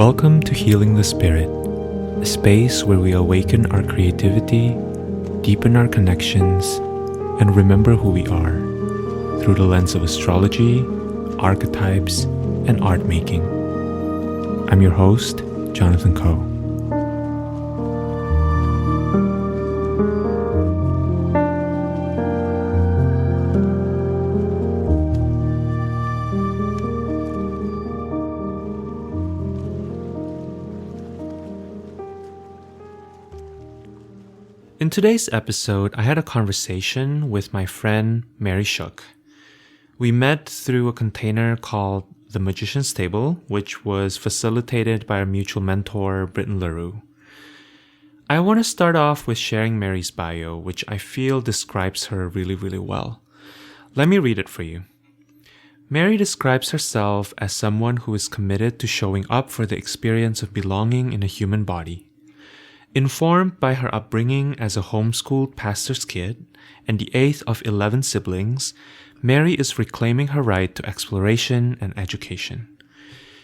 Welcome to Healing the Spirit, a space where we awaken our creativity, deepen our connections, and remember who we are through the lens of astrology, archetypes, and art making. I'm your host, Jonathan Coe. In today's episode, I had a conversation with my friend Mary Schuch. We met through a container called The Magician's Table, which was facilitated by our mutual mentor, Britton LaRue. I want to start off with sharing Mary's bio, which I feel describes her really well. Let me read it for you. Mary describes herself as someone who is committed to showing up for the experience of belonging in a human body. Informed by her upbringing as a homeschooled pastor's kid and the eighth of 11 siblings, Mary is reclaiming her right to exploration and education.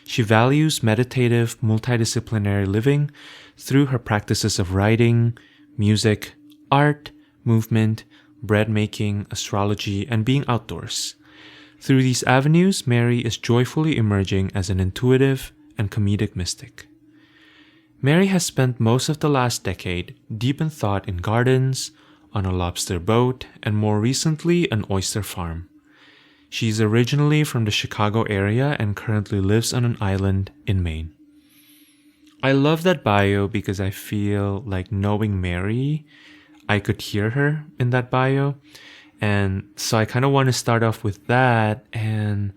She values meditative, multidisciplinary living through her practices of writing, music, art, movement, bread making, astrology, and being outdoors. Through these avenues, Mary is joyfully emerging as an intuitive and comedic mystic. Mary has spent most of the last decade deep in thought in gardens, on a lobster boat, and more recently, an oyster farm. She's originally from the Chicago area and currently lives on an island in Maine. I love that bio because I feel like knowing Mary, I could hear her in that bio. And so I kind of want to start off with that. And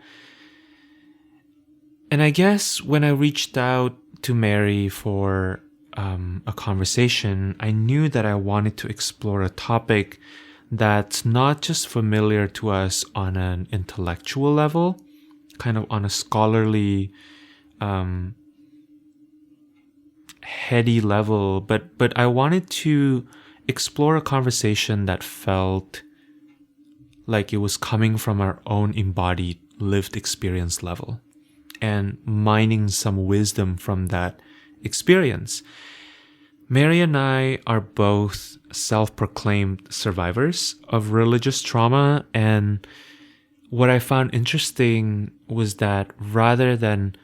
I guess when I reached out to Mary for a conversation, I knew that I wanted to explore a topic that's not just familiar to us on an intellectual level, kind of on a scholarly, heady level, but I wanted to explore a conversation that felt like it was coming from our own embodied lived experience level, and mining some wisdom from that experience. Mary and I are both self-proclaimed survivors of religious trauma, and what I found interesting was that rather than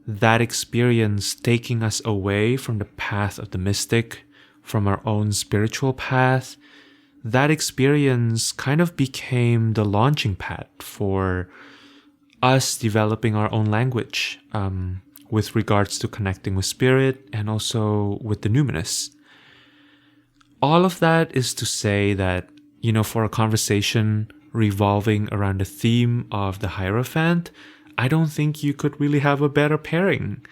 that experience taking us away from the path of the mystic, from our own spiritual path, that experience kind of became the launching pad for us developing our own language with regards to connecting with spirit and also with the numinous. All of that is to say that, for a conversation revolving around the theme of the Hierophant, I don't think you could really have a better pairing.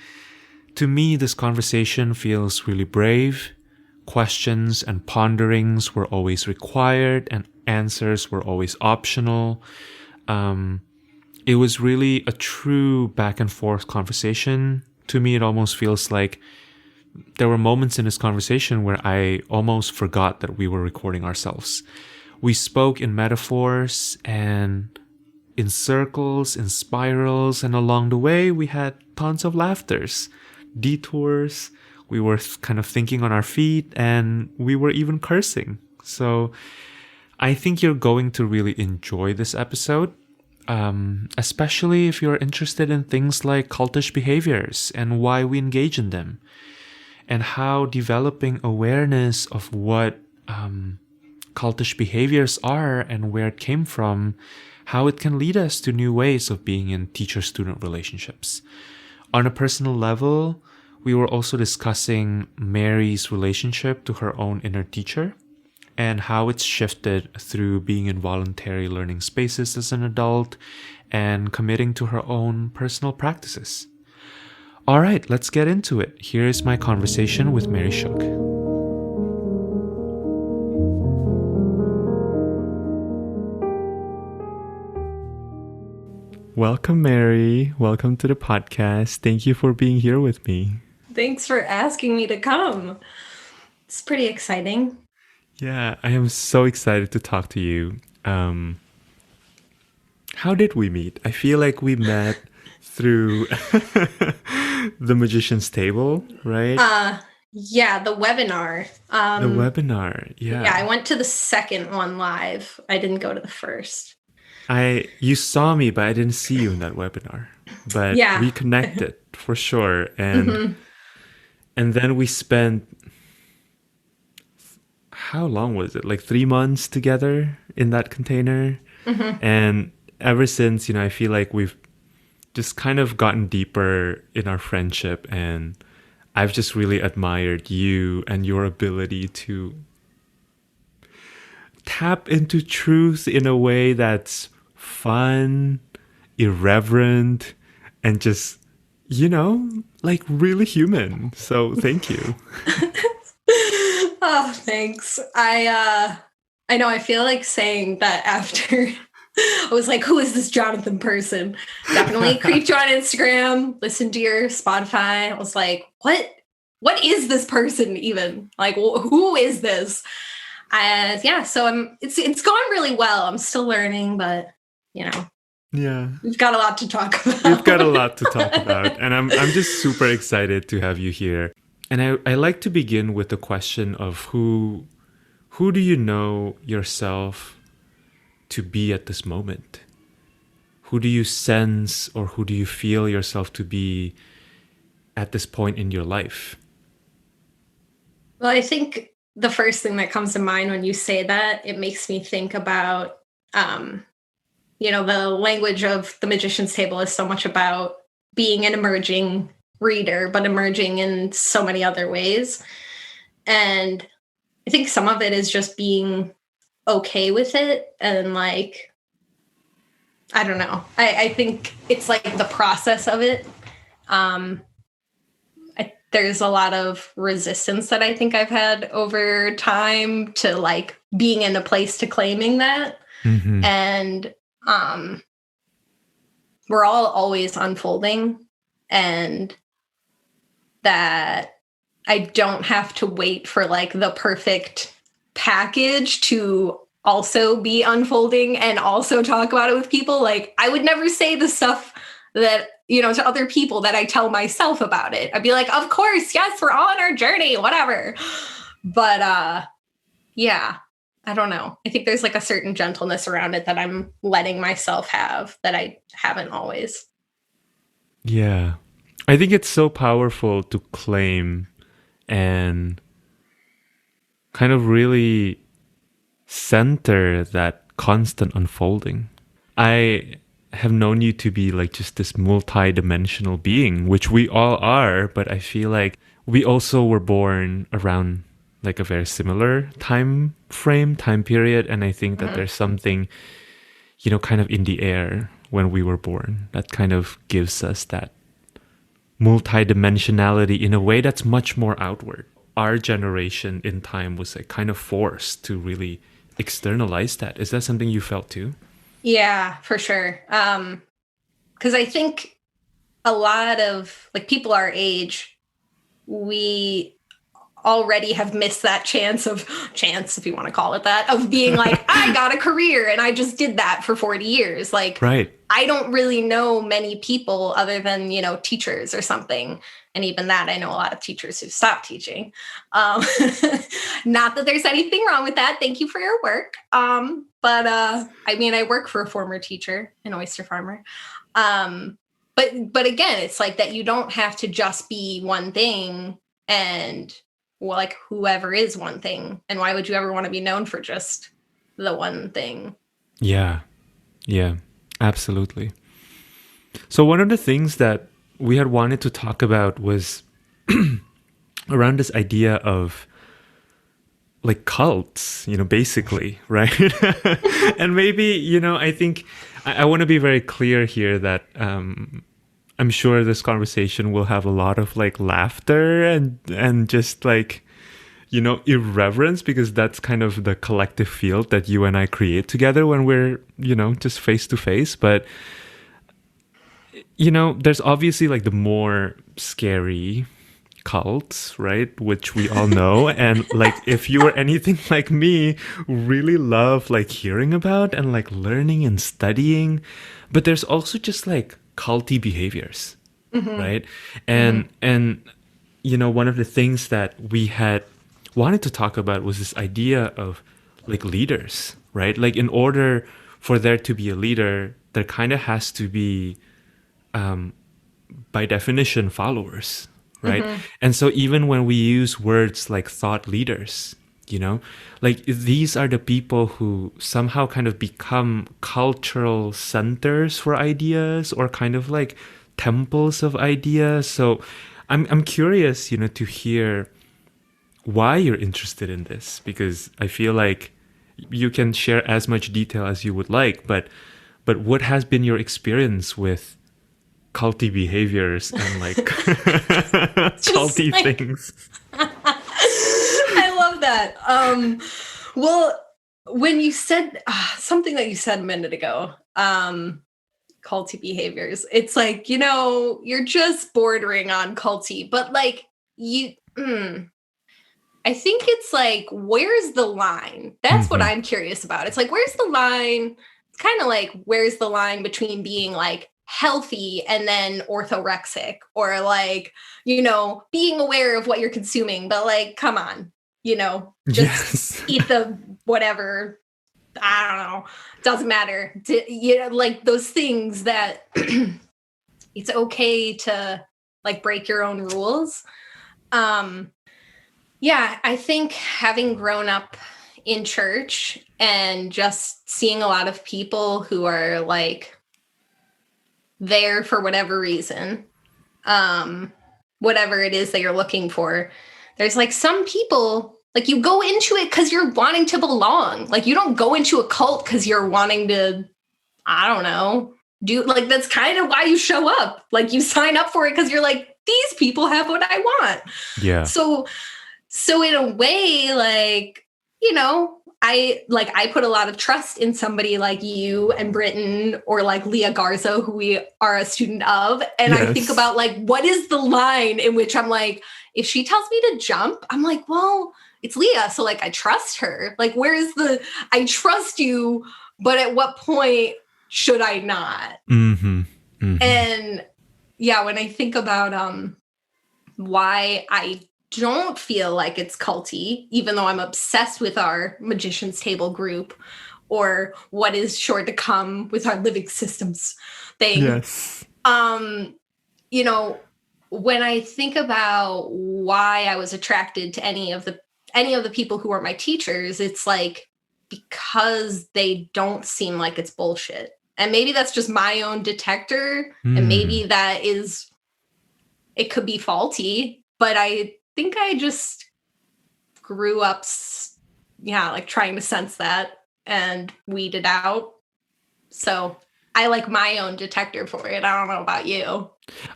To me, this conversation feels really brave. Questions and ponderings were always required and answers were always optional. It was really a true back and forth conversation. To me, it almost feels like there were moments in this conversation where I almost forgot that we were recording ourselves. We spoke in metaphors and in circles, in spirals, and along the way, we had tons of laughters, detours. We were kind of thinking on our feet, and we were even cursing. So I think you're going to really enjoy this episode. Especially if you're interested in things like cultish behaviors and why we engage in them, and how developing awareness of what cultish behaviors are and where it came from, how it can lead us to new ways of being in teacher-student relationships. On a personal level, we were also discussing Mary's relationship to her own inner teacher, and how it's shifted through being in voluntary learning spaces as an adult and committing to her own personal practices. All right, let's get into it. Here is my conversation with Mary Schuch. Welcome, Mary. Welcome to the podcast. Thank you for being here with me. Thanks for asking me to come. It's pretty exciting. Yeah, I am so excited to talk to you. How did we meet? I feel like we met through The Magician's Table, right? Yeah, the webinar. The webinar. Yeah, I Yeah. went to the second one live. I didn't go to the first. You saw me, but I didn't see you in that webinar. But Yeah. we connected for sure. Hmm. And then we spent, how long was it? Like 3 months together in that container. Hmm. And ever since, I feel like we've just kind of gotten deeper in our friendship, and I've just really admired you and your ability to tap into truth in a way that's fun, irreverent, and just, like really human. So thank you. Oh, thanks. I know I feel like saying that after I was like, who is this Jonathan person? Definitely creeped you on Instagram, listened to your Spotify. I was like, what is this person even? Like, who is this? Yeah, so it's going really well. I'm still learning, but Yeah. we've got a lot to talk about. We've got a lot to talk about, and I'm just super excited to have you here. And I like to begin with the question of who do you know yourself to be at this moment? Who do you sense, or who do you feel yourself to be at this point in your life? Well, I think the first thing that comes to mind when you say that, it makes me think about, the language of the Magician's Table is so much about being an emerging reader, but emerging in so many other ways. And I think some of it is just being okay with it. And like, I don't know. I think it's like the process of it. There's a lot of resistance that I think I've had over time to like being in a place to claiming that. Mm-hmm. And we're all always unfolding, and that I don't have to wait for like the perfect package to also be unfolding and also talk about it with people. Like I would never say the stuff that, to other people that I tell myself about it. I'd be like, of course, yes, we're all on our journey, whatever. But yeah, I don't know. I think there's like a certain gentleness around it that I'm letting myself have that I haven't always. Yeah. I think it's so powerful to claim and kind of really center that constant unfolding. I have known you to be like just this multi-dimensional being, which we all are, but I feel like we also were born around like a very similar time frame, time period, and I think that there's something, kind of in the air when we were born that kind of gives us that multi-dimensionality in a way that's much more outward. Our generation in time was like kind of forced to really externalize that. Is that something you felt too? Yeah, for sure. Because I think a lot of like people our age, we already have missed that chance, if you want to call it that, of being like, I got a career and I just did that for 40 years. Like, Right. I don't really know many people other than, teachers or something. And even that, I know a lot of teachers who've stopped teaching. Not that there's anything wrong with that. Thank you for your work. But I work for a former teacher, an oyster farmer. But again, it's like that you don't have to just be one thing, and well, like whoever is one thing. And why would you ever want to be known for just the one thing? Yeah. Yeah. Absolutely. So one of the things that we had wanted to talk about was around this idea of like cults, basically, right? And maybe, I think I want to be very clear here that I'm sure this conversation will have a lot of like laughter and just like, irreverence, because that's kind of the collective field that you and I create together when we're, just face to face. But, there's obviously like the more scary cults, right? Which we all know. And like, if you were anything like me, really love like hearing about and like learning and studying. But there's also just like culty behaviors, right? And you know, one of the things that we had wanted to talk about was this idea of like leaders, right? Like in order for there to be a leader, there kind of has to be by definition followers, right? And so even when we use words like thought leaders, you know, like these are the people who somehow kind of become cultural centers for ideas or kind of like temples of ideas. So I'm curious, you know, to hear why you're interested in this, because I feel like you can share as much detail as you would like, but what has been your experience with culty behaviors and like culty like, things? I love that. Well, when you said something that you said a minute ago, culty behaviors, it's like, you know, you're just bordering on culty, but like I think it's like, where's the line? That's what I'm curious about. It's like, where's the line? It's kind of like, where's the line between being like healthy and then orthorexic, or like, you know, being aware of what you're consuming, but like, come on, you know, just eat the whatever. I don't know. Doesn't matter. You know, like those things that it's okay to like break your own rules. Yeah, I think having grown up in church and just seeing a lot of people who are like there for whatever reason, whatever it is that you're looking for, there's like some people, like you go into it because you're wanting to belong. Like you don't go into a cult because you're wanting to, I don't know, do like, that's kind of why you show up. Like you sign up for it because you're like, these people have what I want. Yeah. So in a way, like, you know, I put a lot of trust in somebody like you and Britton, or like Leah Garza, who we are a student of. And I think about like, what is the line in which I'm like, if she tells me to jump, I'm like, well, it's Leah. So like, I trust her. Like, where's I trust you, but at what point should I not? And yeah, when I think about why I don't feel like it's culty, even though I'm obsessed with our Magician's Table group, or what is sure to come with our living systems thing. Yes. You know, when I think about why I was attracted to any of the people who are my teachers, it's like because they don't seem like it's bullshit. And maybe that's just my own detector, and maybe that is, it could be faulty, but I think I just grew up, like trying to sense that and weed it out. So I like my own detector for it. I don't know about you.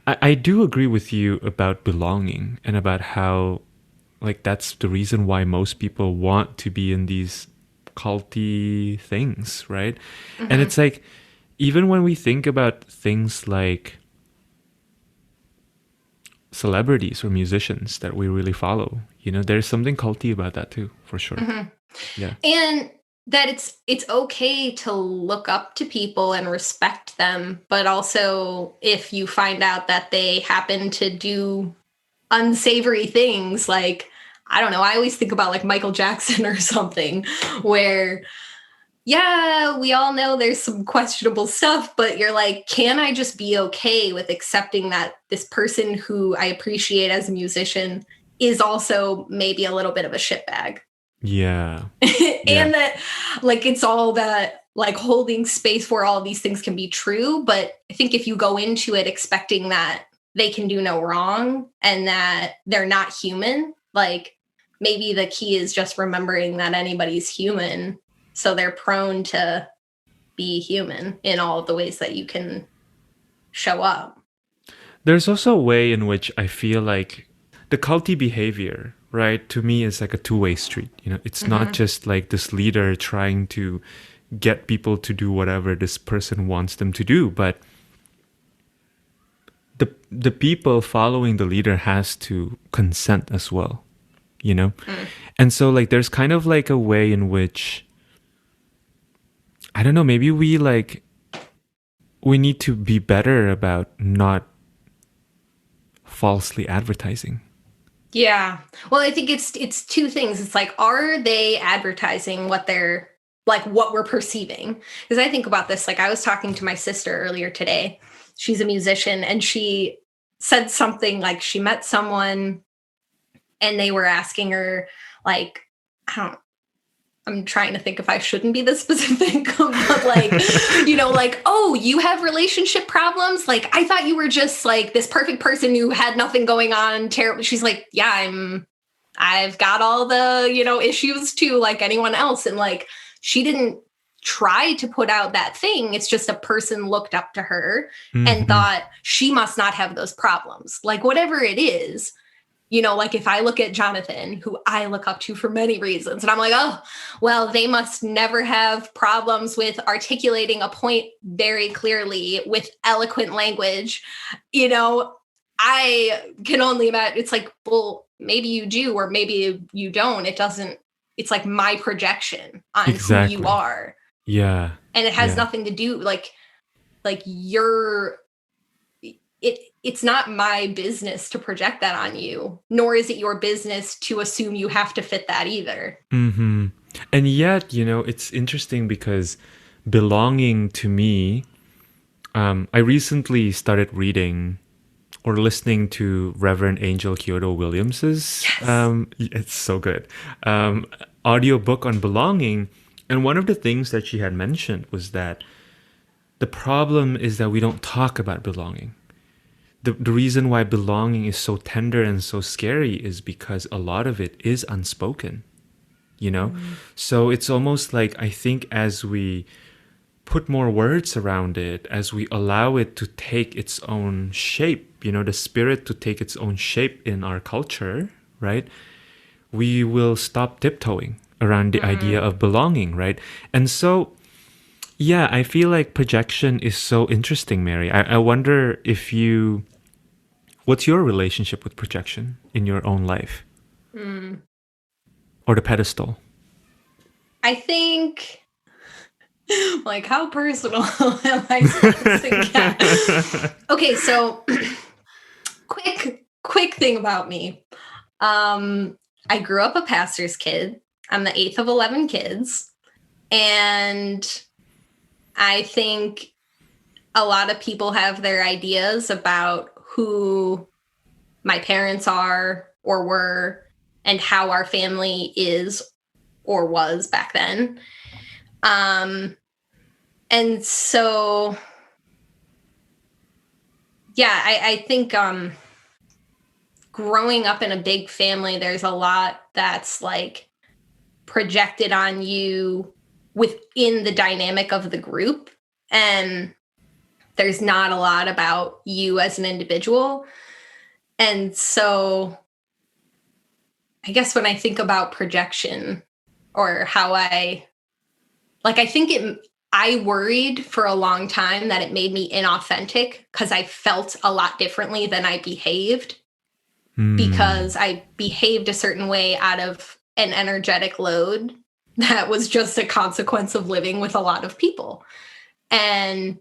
I do agree with you about belonging and about how, like, that's the reason why most people want to be in these culty things, right? And it's like, even when we think about things like celebrities or musicians that we really follow, you know, there's something culty about that too, for sure. Yeah. And that it's okay to look up to people and respect them, but also if you find out that they happen to do unsavory things, like, I don't know, I always think about like Michael Jackson or something, where yeah, we all know there's some questionable stuff, but you're like, can I just be okay with accepting that this person who I appreciate as a musician is also maybe a little bit of a shitbag? Yeah. And that, like, it's all that, like, holding space for all of these things can be true. But I think if you go into it expecting that they can do no wrong and that they're not human, like, maybe the key is just remembering that anybody's human. So they're prone to be human in all of the ways that you can show up. There's also a way in which I feel like the culty behavior, right, to me is like a two-way street. You know, it's not just like this leader trying to get people to do whatever this person wants them to do, but the people following the leader has to consent as well, you know? And so like there's kind of like a way in which, I don't know, maybe we need to be better about not falsely advertising. Yeah. Well, I think it's two things. It's like, are they advertising what they're like what we're perceiving? Because I think about this, like I was talking to my sister earlier today. She's a musician and she said something like she met someone and they were asking her like, I don't I'm trying to think if I shouldn't be this specific, but like, like, oh, you have relationship problems? Like, I thought you were just like this perfect person who had nothing going on. Terrible. She's like, yeah, I've got all the, issues too, like anyone else. And like, she didn't try to put out that thing. It's just a person looked up to her and thought she must not have those problems. Like, whatever it is. Like if I look at Jonathan, who I look up to for many reasons, and I'm like, oh, well, they must never have problems with articulating a point very clearly with eloquent language. I can only imagine. It's like, well, maybe you do, or maybe you don't. It's like my projection on who you are. Yeah. And it has nothing to do like it's not my business to project that on you, nor is it your business to assume you have to fit that either. Mm-hmm. And yet, it's interesting because belonging to me, I recently started reading or listening to Reverend Angel Kyoto Williams's, it's so good, audiobook on belonging. And one of the things that she had mentioned was that the problem is that we don't talk about belonging. The reason why belonging is so tender and so scary is because a lot of it is unspoken, So it's almost like, I think as we put more words around it, as we allow it to take its own shape, the spirit to take its own shape in our culture, right? We will stop tiptoeing around the idea of belonging, right? And so, yeah, I feel like projection is so interesting, Mary. I wonder what's your relationship with projection in your own life? Or the pedestal? I think, like, how personal am I supposed to get? Okay, so quick thing about me. I grew up a pastor's kid. I'm the 8th of 11 kids. And I think a lot of people have their ideas about who my parents are or were and how our family is or was back then. And so, yeah, I think growing up in a big family, there's a lot that's like projected on you within the dynamic of the group. And there's not a lot about you as an individual. And so I guess when I think about projection or how I think I worried for a long time that it made me inauthentic because I felt a lot differently than I behaved because I behaved a certain way out of an energetic load that was just a consequence of living with a lot of people. And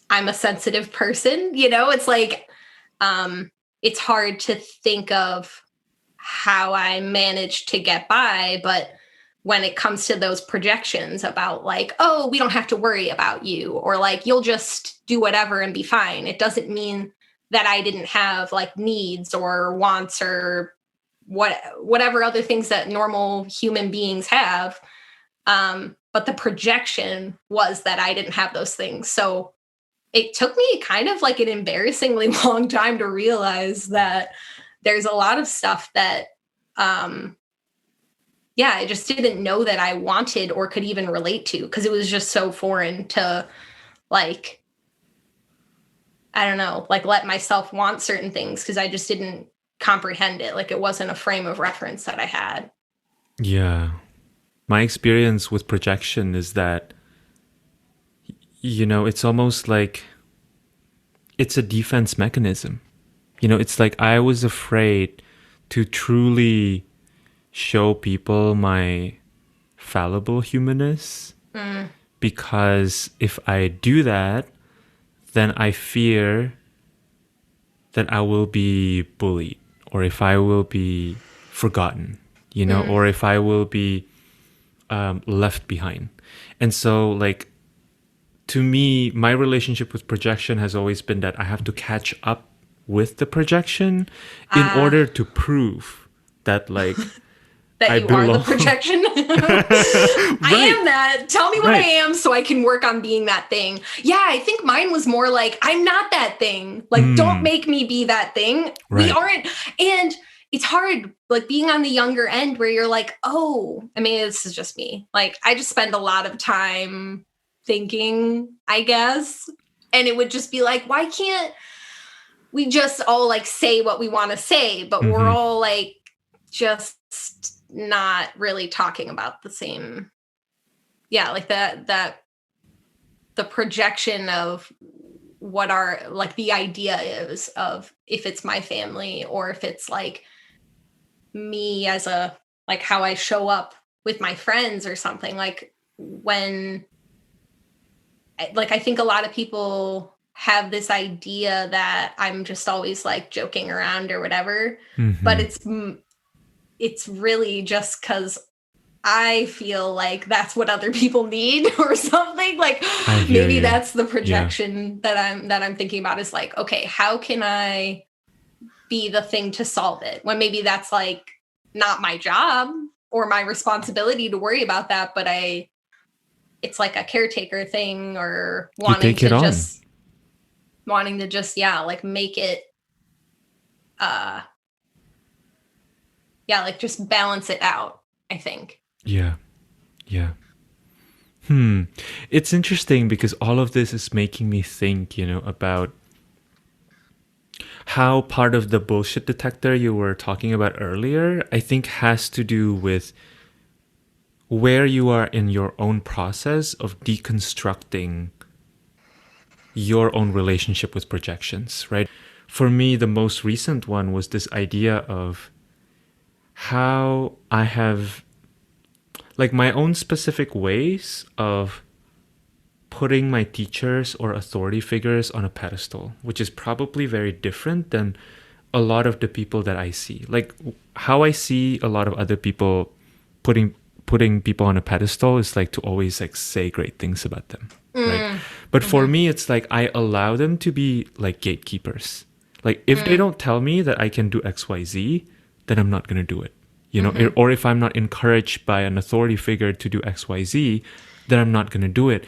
I'm a sensitive person, it's like, it's hard to think of how I managed to get by, but when it comes to those projections about like, oh, we don't have to worry about you, or like, you'll just do whatever and be fine. It doesn't mean that I didn't have like needs or wants or whatever other things that normal human beings have. But the projection was that I didn't have those things. So it took me kind of like an embarrassingly long time to realize that there's a lot of stuff that, I just didn't know that I wanted or could even relate to because it was just so foreign to like, I don't know, like let myself want certain things because I just didn't comprehend it. Like it wasn't a frame of reference that I had. Yeah. My experience with projection is that, it's almost like it's a defense mechanism. It's like I was afraid to truly show people my fallible humanness because if I do that, then I fear that I will be bullied, or if I will be forgotten, or if I will be left behind. And so, like, to me, my relationship with projection has always been that I have to catch up with the projection in order to prove that, like, that I you are the belong. projection. I am that. Tell me what I am so I can work on being that thing. Yeah, I think mine was more like, I'm not that thing. Like, don't make me be that thing. We aren't. And it's hard, like, being on the younger end where you're like, oh, I mean, this is just me. Like, I just spend a lot of time thinking, I guess. And it would just be like, why can't we just all, like, say what we want to say? But we're all, like, just not really talking about the same. Yeah, like that the projection of what our, like, the idea is of if it's my family or if it's like me as a, like, how I show up with my friends or something. Like, when, like, I think a lot of people have this idea that I'm just always, like, joking around or whatever, but it's really just because I feel like that's what other people need or something. Like, maybe that's the projection that I'm thinking about, is like, okay, how can I be the thing to solve it, when maybe that's, like, not my job or my responsibility to worry about that, but it's like a caretaker thing, or wanting to just like, make it like, just balance it out, I think. Yeah. It's interesting because all of this is making me think, about how part of the bullshit detector you were talking about earlier, I think, has to do with where you are in your own process of deconstructing your own relationship with projections, right? For me, the most recent one was this idea of how I have, like, my own specific ways of putting my teachers or authority figures on a pedestal, which is probably very different than a lot of the people that I see. Like, how I see a lot of other people putting people on a pedestal is, like, to always, like, say great things about them, right? But for me, it's like I allow them to be, like, gatekeepers. Like, if they don't tell me that I can do XYZ, then I'm not going to do it. Or if I'm not encouraged by an authority figure to do XYZ, then I'm not going to do it.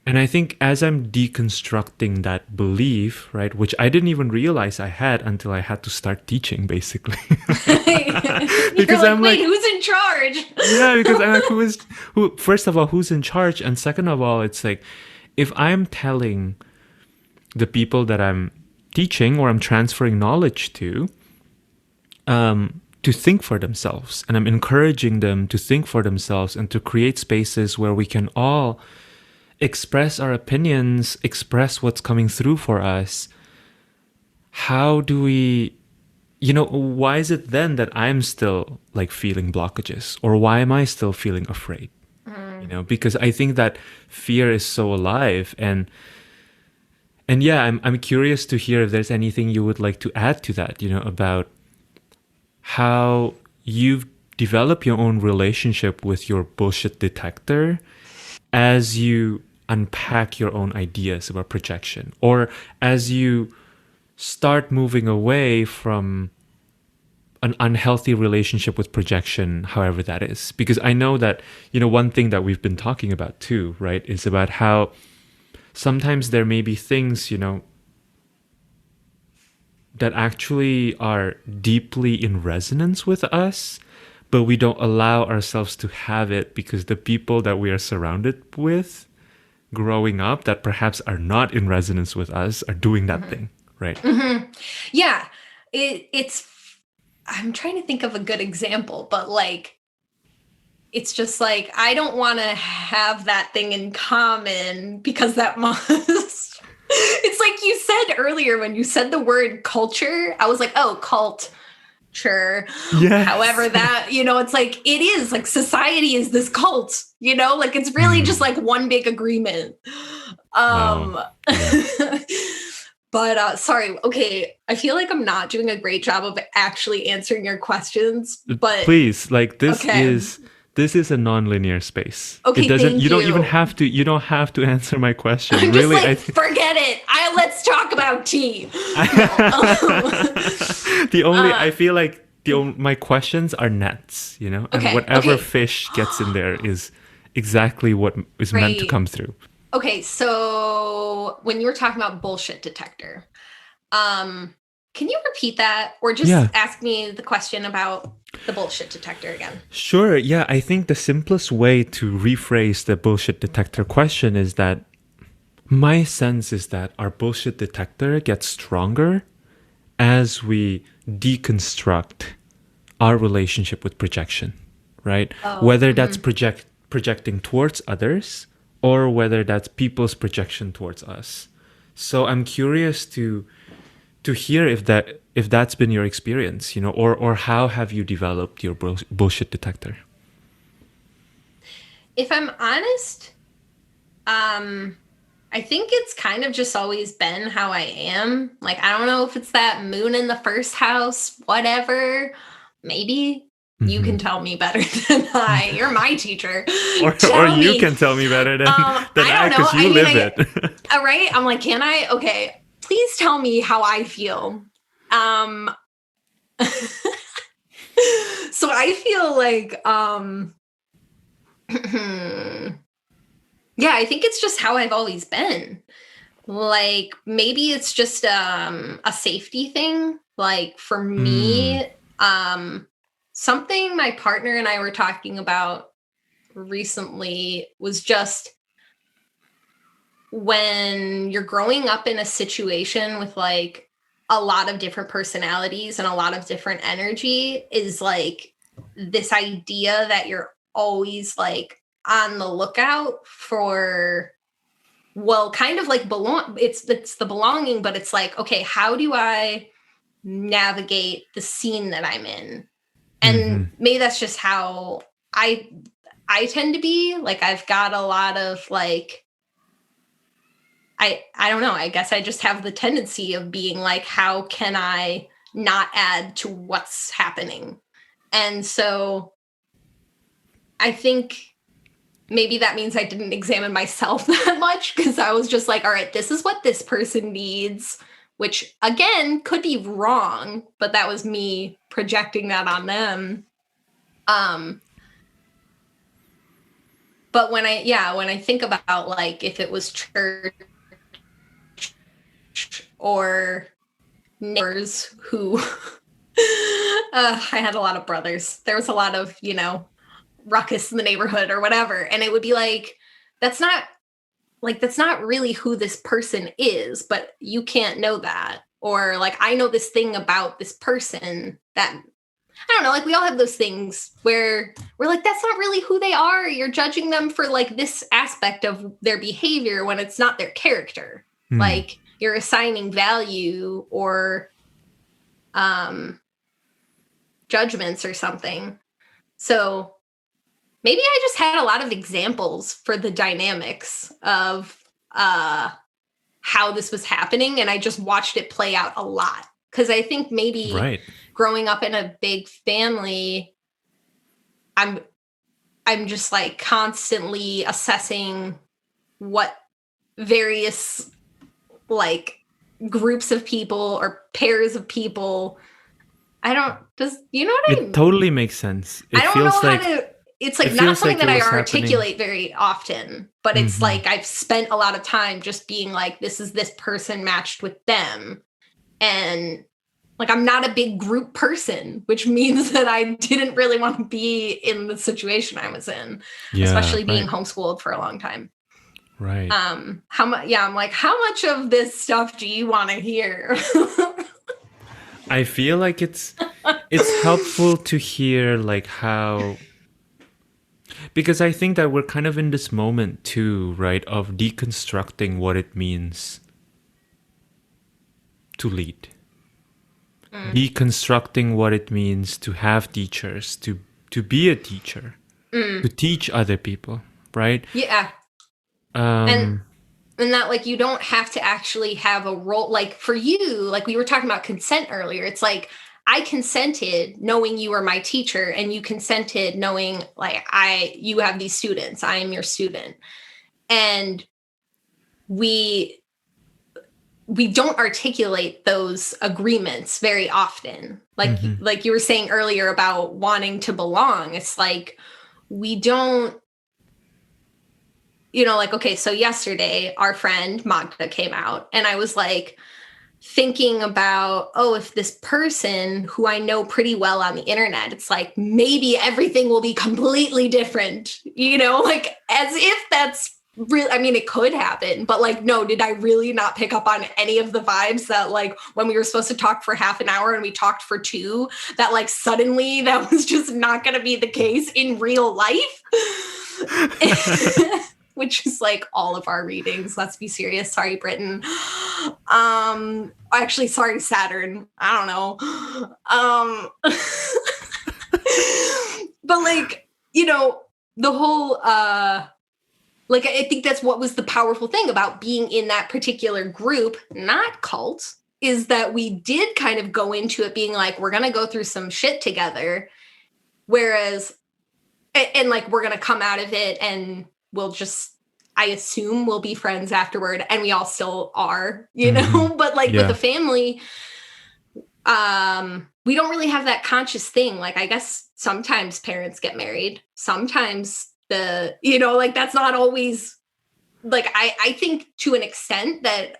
And I think as I'm deconstructing that belief, right, which I didn't even realize I had until I had to start teaching, basically. Because like, I'm wait, like, who's in charge? Yeah, because I'm like, first of all, who's in charge? And second of all, it's like, if I'm telling the people that I'm teaching or I'm transferring knowledge to think for themselves, and I'm encouraging them to think for themselves and to create spaces where we can all express our opinions, express what's coming through for us, how do we, why is it then that I'm still, like, feeling blockages, or why am I still feeling afraid? Because I think that fear is so alive, and yeah, I'm curious to hear if there's anything you would like to add to that, about how you've developed your own relationship with your bullshit detector as you unpack your own ideas about projection, or as you start moving away from an unhealthy relationship with projection, however that is. Because I know that, one thing that we've been talking about too, right, is about how sometimes there may be things, that actually are deeply in resonance with us, but we don't allow ourselves to have it because the people that we are surrounded with growing up that perhaps are not in resonance with us are doing that thing, right? Yeah. It's, I'm trying to think of a good example, but, like, it's just like, I don't want to have that thing in common because that must... It's like you said earlier, when you said the word culture, I was like, oh, culture. Yes. However that, it's like, it is like society is this cult, like, it's really just like one big agreement. Wow. Yeah. But sorry, okay. I feel like I'm not doing a great job of actually answering your questions, but Please, like okay. this is a non-linear space. It Okay, doesn't thank you don't even you. have to answer my question. I'm just Really, like, forget it. Let's talk about tea. No. I feel like my questions are nets, you know, and Okay, whatever okay. fish gets in there is exactly what is meant to Great. come through. Okay, so when you were talking about bullshit detector, can you repeat that or just Yeah. ask me the question about the bullshit detector again? Sure. Yeah, I think the simplest way to rephrase the bullshit detector question is that my sense is that our bullshit detector gets stronger as we deconstruct our relationship with projection, right? Oh, Whether that's projecting towards others or whether that's people's projection towards us. So I'm curious to hear if that's been your experience, you know, or how have you developed your bullshit detector? if I'm honest, um, I think it's kind of just always been how I am. Like, I don't know if it's that moon in the first house, whatever. Maybe you can tell me better than I. You're my teacher. Or Tell you me. can tell me better than I I, don't know. because I you mean, live it. all right. I'm like, can I? Okay. Please tell me how I feel. Um, so I feel like, yeah, I think it's just how I've always been. Like maybe it's just a safety thing. Like for me, something my partner and I were talking about recently was just when you're growing up in a situation with like a lot of different personalities and a lot of different energy is like this idea that you're always like on the lookout for, well, kind of like it's the belonging, but it's like, okay, how do I navigate the scene that I'm in? And maybe that's just how I I tend to be. Like I've got a lot of like I don't know, I guess I just have the tendency of being like, how can I not add to what's happening? And so I think maybe that means I didn't examine myself that much because I was just like, all right, this is what this person needs, which again could be wrong, but that was me projecting that on them. But when I think about like if it was church or neighbors who I had a lot of brothers. There was a lot of, ruckus in the neighborhood or whatever. And it would be like, that's not that's not really who this person is, but you can't know that. Or like, I know this thing about this person that I don't know, like we all have those things where we're like, that's not really who they are. You're judging them for like this aspect of their behavior when it's not their character. Like you're assigning value or judgments or something. So maybe I just had a lot of examples for the dynamics of how this was happening, and I just watched it play out a lot. Because I think maybe growing up in a big family, I'm just like constantly assessing what various like groups of people or pairs of people. You know what It totally makes sense. I don't know how to. It's like not something that I articulate very often, but it's like I've spent a lot of time just being like, this is this person matched with them. And like, I'm not a big group person, which means that I didn't really want to be in the situation I was in, especially being homeschooled for a long time. Right. How much? Yeah, I'm like, how much of this stuff do you want to hear? I feel like it's helpful to hear like how, because I think that we're kind of in this moment too, right, of deconstructing what it means to lead. Deconstructing what it means to have teachers, to be a teacher, to teach other people, right? Yeah. Um, And that like you don't have to actually have a role. Like for you, like we were talking about consent earlier, it's like I consented knowing you were my teacher, and you consented knowing like you have these students, I am your student. And we don't articulate those agreements very often. Like you were saying earlier about wanting to belong. It's like we don't, like, okay, so yesterday our friend Magda came out, and I was like thinking about, oh, if this person who I know pretty well on the internet, it's like maybe everything will be completely different, like as if that's real. I mean, it could happen, but like, no, did I really not pick up on any of the vibes that like when we were supposed to talk for half an hour and we talked for 2, that like suddenly that was just not going to be the case in real life? Which is like all of our readings. Let's be serious. Sorry, Britain. Actually, sorry, Saturn. I don't know. But like, the whole like I think that's what was the powerful thing about being in that particular group, not cult, is that we did kind of go into it being like, we're gonna go through some shit together. Whereas and like we're gonna come out of it and we'll just, I assume we'll be friends afterward, and we all still are, but like with the family, we don't really have that conscious thing. Like, I guess sometimes parents get married, sometimes like that's not always like, I think to an extent that,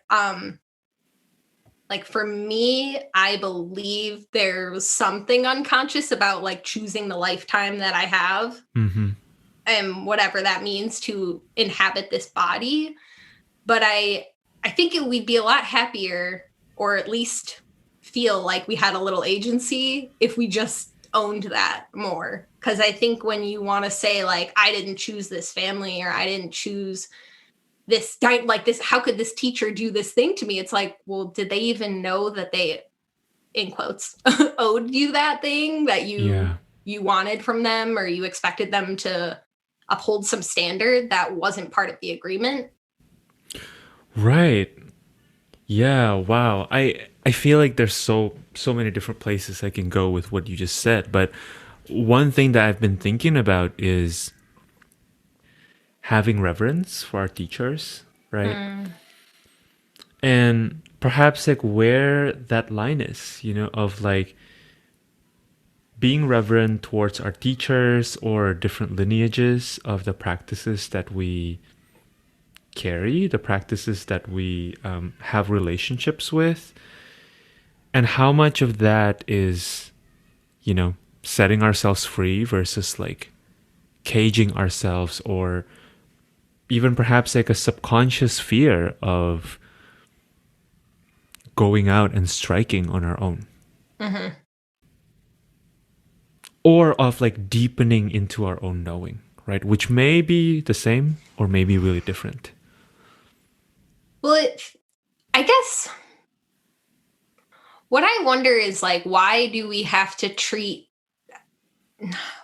like for me, I believe there's something unconscious about like choosing the lifetime that I have. And whatever that means to inhabit this body. But I think we'd be a lot happier, or at least feel like we had a little agency, if we just owned that more. Because I think when you want to say like, I didn't choose this family, or I didn't choose this, like this, how could this teacher do this thing to me? It's like, well, did they even know that they, in quotes, owed you that thing that you wanted from them, or you expected them to uphold some standard that wasn't part of the agreement? Right. Yeah, wow. I feel like there's so many different places I can go with what you just said, but one thing that I've been thinking about is having reverence for our teachers, right? And perhaps like where that line is, of like being reverent towards our teachers or different lineages of the practices that we carry, the practices that we have relationships with, and how much of that is, setting ourselves free versus like caging ourselves, or even perhaps like a subconscious fear of going out and striking on our own. Or of like deepening into our own knowing, right? Which may be the same or may be really different. Well, I guess what I wonder is like, why do we have to treat,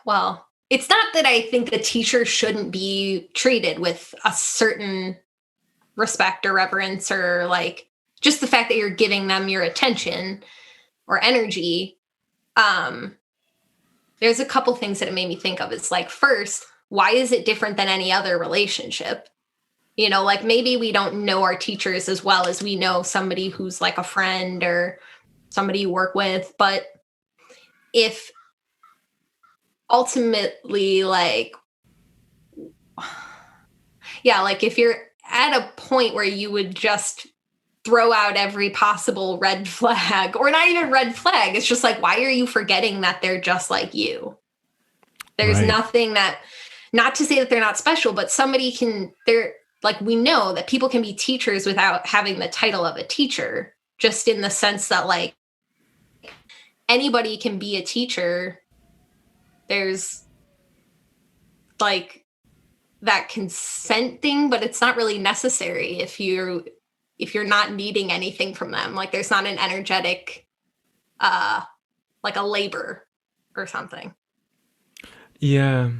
well, it's not that I think the teacher shouldn't be treated with a certain respect or reverence, or like just the fact that you're giving them your attention or energy. There's a couple things that it made me think of. It's like, first, why is it different than any other relationship? Like maybe we don't know our teachers as well as we know somebody who's like a friend or somebody you work with. But if ultimately, like, yeah, like if you're at a point where you would just throw out every possible red flag, or not even red flag, it's just like, why are you forgetting that they're just like you? There's nothing that, not to say that they're not special, but they're like, we know that people can be teachers without having the title of a teacher, just in the sense that like anybody can be a teacher. There's like that consent thing, but it's not really necessary if you're not needing anything from them. Like there's not an energetic like a labor or something. Yeah,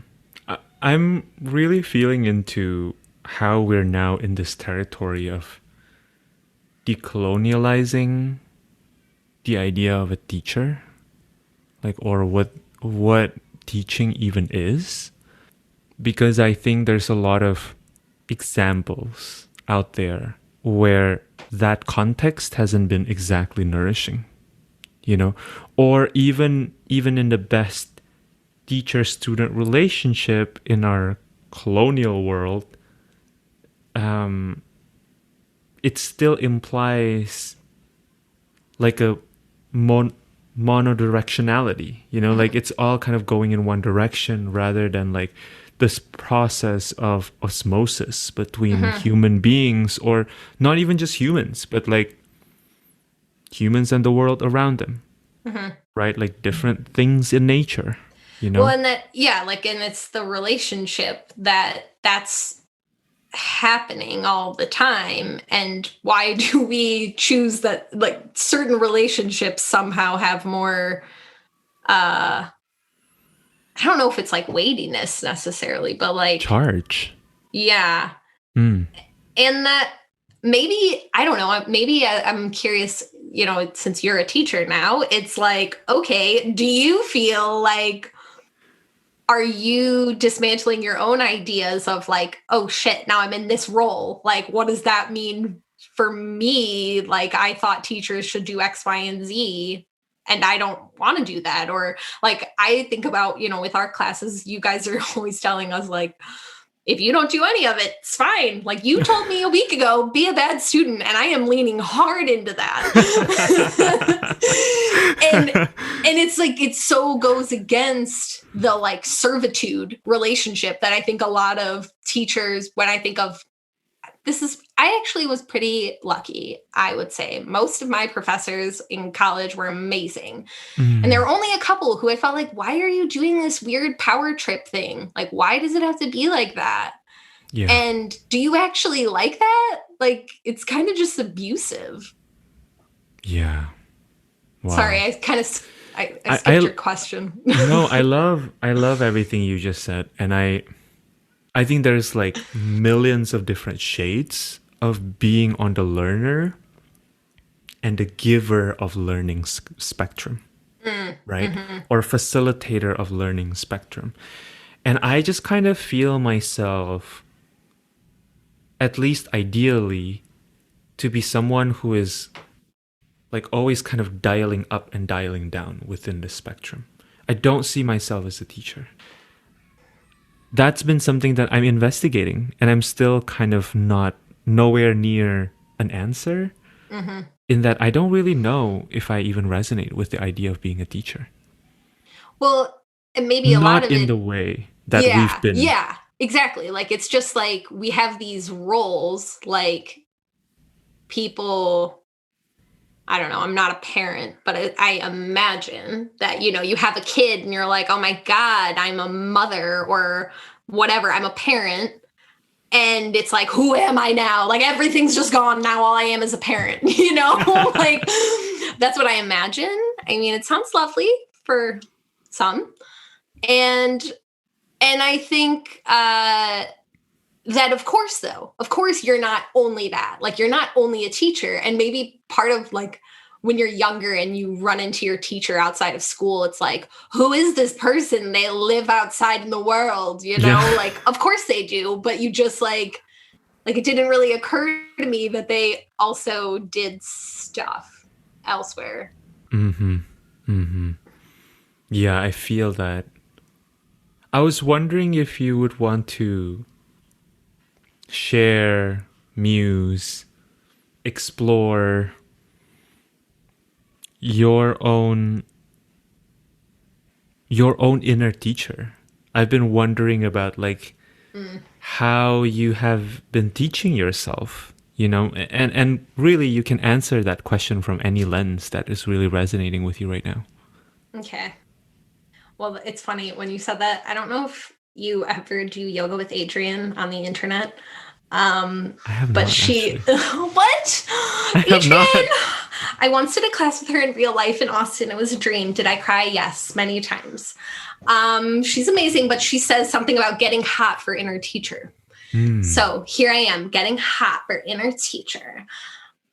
I'm really feeling into how we're now in this territory of decolonializing the idea of a teacher, like, or what teaching even is, because I think there's a lot of examples out there where that context hasn't been exactly nourishing, or even in the best teacher-student relationship in our colonial world, it still implies like a monodirectionality, like it's all kind of going in one direction rather than like this process of osmosis between human beings, or not even just humans, but like humans and the world around them, right? Like different things in nature, Well, and that, yeah, like, and it's the relationship that's happening all the time. And why do we choose that, like, certain relationships somehow have more, I don't know if it's like weightiness necessarily, but like charge. Yeah. And that maybe, I don't know, maybe I'm curious, since you're a teacher now, it's like, okay, do you feel like, are you dismantling your own ideas of like, oh shit, now I'm in this role? Like, what does that mean for me? Like, I thought teachers should do X, Y, and Z, and I don't want to do that. Or like, I think about, with our classes, you guys are always telling us like, if you don't do any of it, it's fine. Like, you told me a week ago, be a bad student. And I am leaning hard into that. and it's like, it so goes against the like servitude relationship that I think a lot of teachers, when I think of I actually was pretty lucky, I would say. Most of my professors in college were amazing. And there were only a couple who I felt like, why are you doing this weird power trip thing? Like, why does it have to be like that? Yeah. And do you actually like that? Like, it's kind of just abusive. Yeah. Wow. Sorry, I kind of I skipped your question. No, I love everything you just said. And I think there's like millions of different shades of being on the learner and the giver of learning spectrum, right? Or facilitator of learning spectrum. And I just kind of feel myself, at least ideally, to be someone who is like always kind of dialing up and dialing down within the spectrum. I don't see myself as a teacher. That's been something that I'm investigating, and I'm still kind of nowhere near an answer, in that I don't really know if I even resonate with the idea of being a teacher. Well, and maybe a lot of it... Not in the way that we've been... Yeah, exactly. Like, it's just like we have these roles, like people... I don't know, I'm not a parent, but I imagine that, you have a kid and you're like, oh my God, I'm a mother or whatever, I'm a parent. And it's like, who am I now? Like, everything's just gone. Now all I am is a parent, like, that's what I imagine. I mean, it sounds lovely for some. And I think, that of course, you're not only that, like, you're not only a teacher. And maybe part of like when you're younger and you run into your teacher outside of school, it's like, who is this person? They live outside in the world, like, of course they do. But you just like it didn't really occur to me that they also did stuff elsewhere. Yeah, I feel that. I was wondering if you would want to share, muse, explore your own inner teacher. I've been wondering about like how you have been teaching yourself, and really you can answer that question from any lens that is really resonating with you right now. Okay. Well, it's funny when you said that. I don't know if you ever do yoga with Adrienne on the internet. I have but not, she actually. What? I have not. I once did a class with her in real life in Austin. It was a dream. Did I cry? Yes, many times. She's amazing, but she says something about getting hot for inner teacher. So here I am getting hot for inner teacher.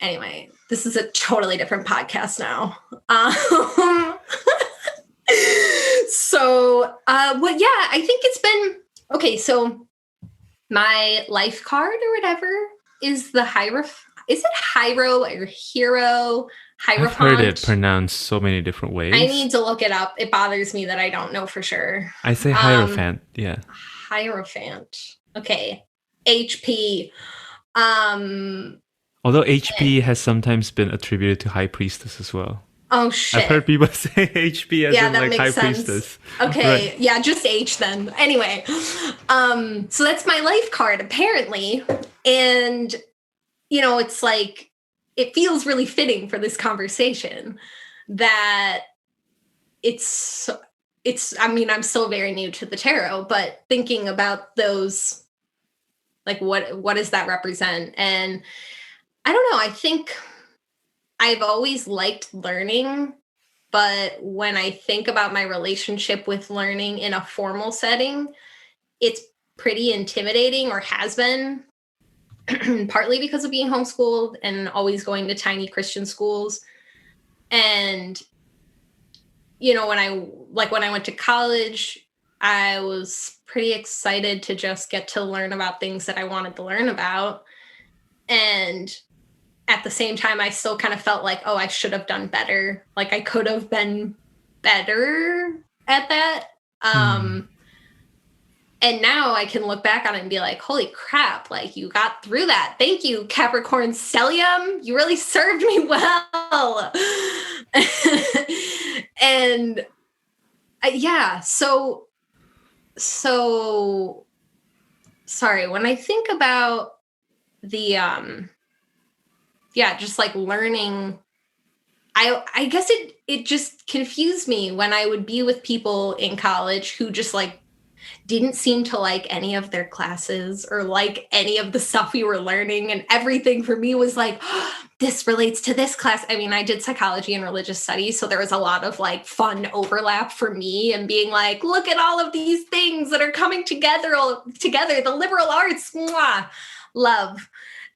Anyway, this is a totally different podcast now. Well, yeah, I think it's been okay. So my life card or whatever is the Hierophant. Is it Hiero or Hero? Hierophant? I've heard it pronounced so many different ways. I need to look it up. It bothers me that I don't know for sure. I say Hierophant. Yeah. Hierophant. Okay. HP. Although HP has sometimes been attributed to High Priestess as well. Oh, shit. I've heard people say HP as in like High Priestess. Okay, right. Yeah, just H then. Anyway, so that's my life card apparently. And, it's like, it feels really fitting for this conversation that I'm still very new to the tarot, but thinking about those, like what does that represent? And I don't know, I think I've always liked learning, but when I think about my relationship with learning in a formal setting, it's pretty intimidating, or has been, partly because of being homeschooled and always going to tiny Christian schools. And, when I went to college, I was pretty excited to just get to learn about things that I wanted to learn about. And at the same time, I still kind of felt like, oh, I should have done better. Like I could have been better at that. And now I can look back on it and be like, holy crap, like you got through that. Thank you, Capricorn Stellium. You really served me well. And yeah, so sorry, when I think about the, just like learning, I guess it just confused me when I would be with people in college who just like didn't seem to like any of their classes or like any of the stuff we were learning. And everything for me was like, oh, this relates to this class. I mean, I did psychology and religious studies, so there was a lot of like fun overlap for me and being like, look at all of these things that are coming together, the liberal arts, mwah, love.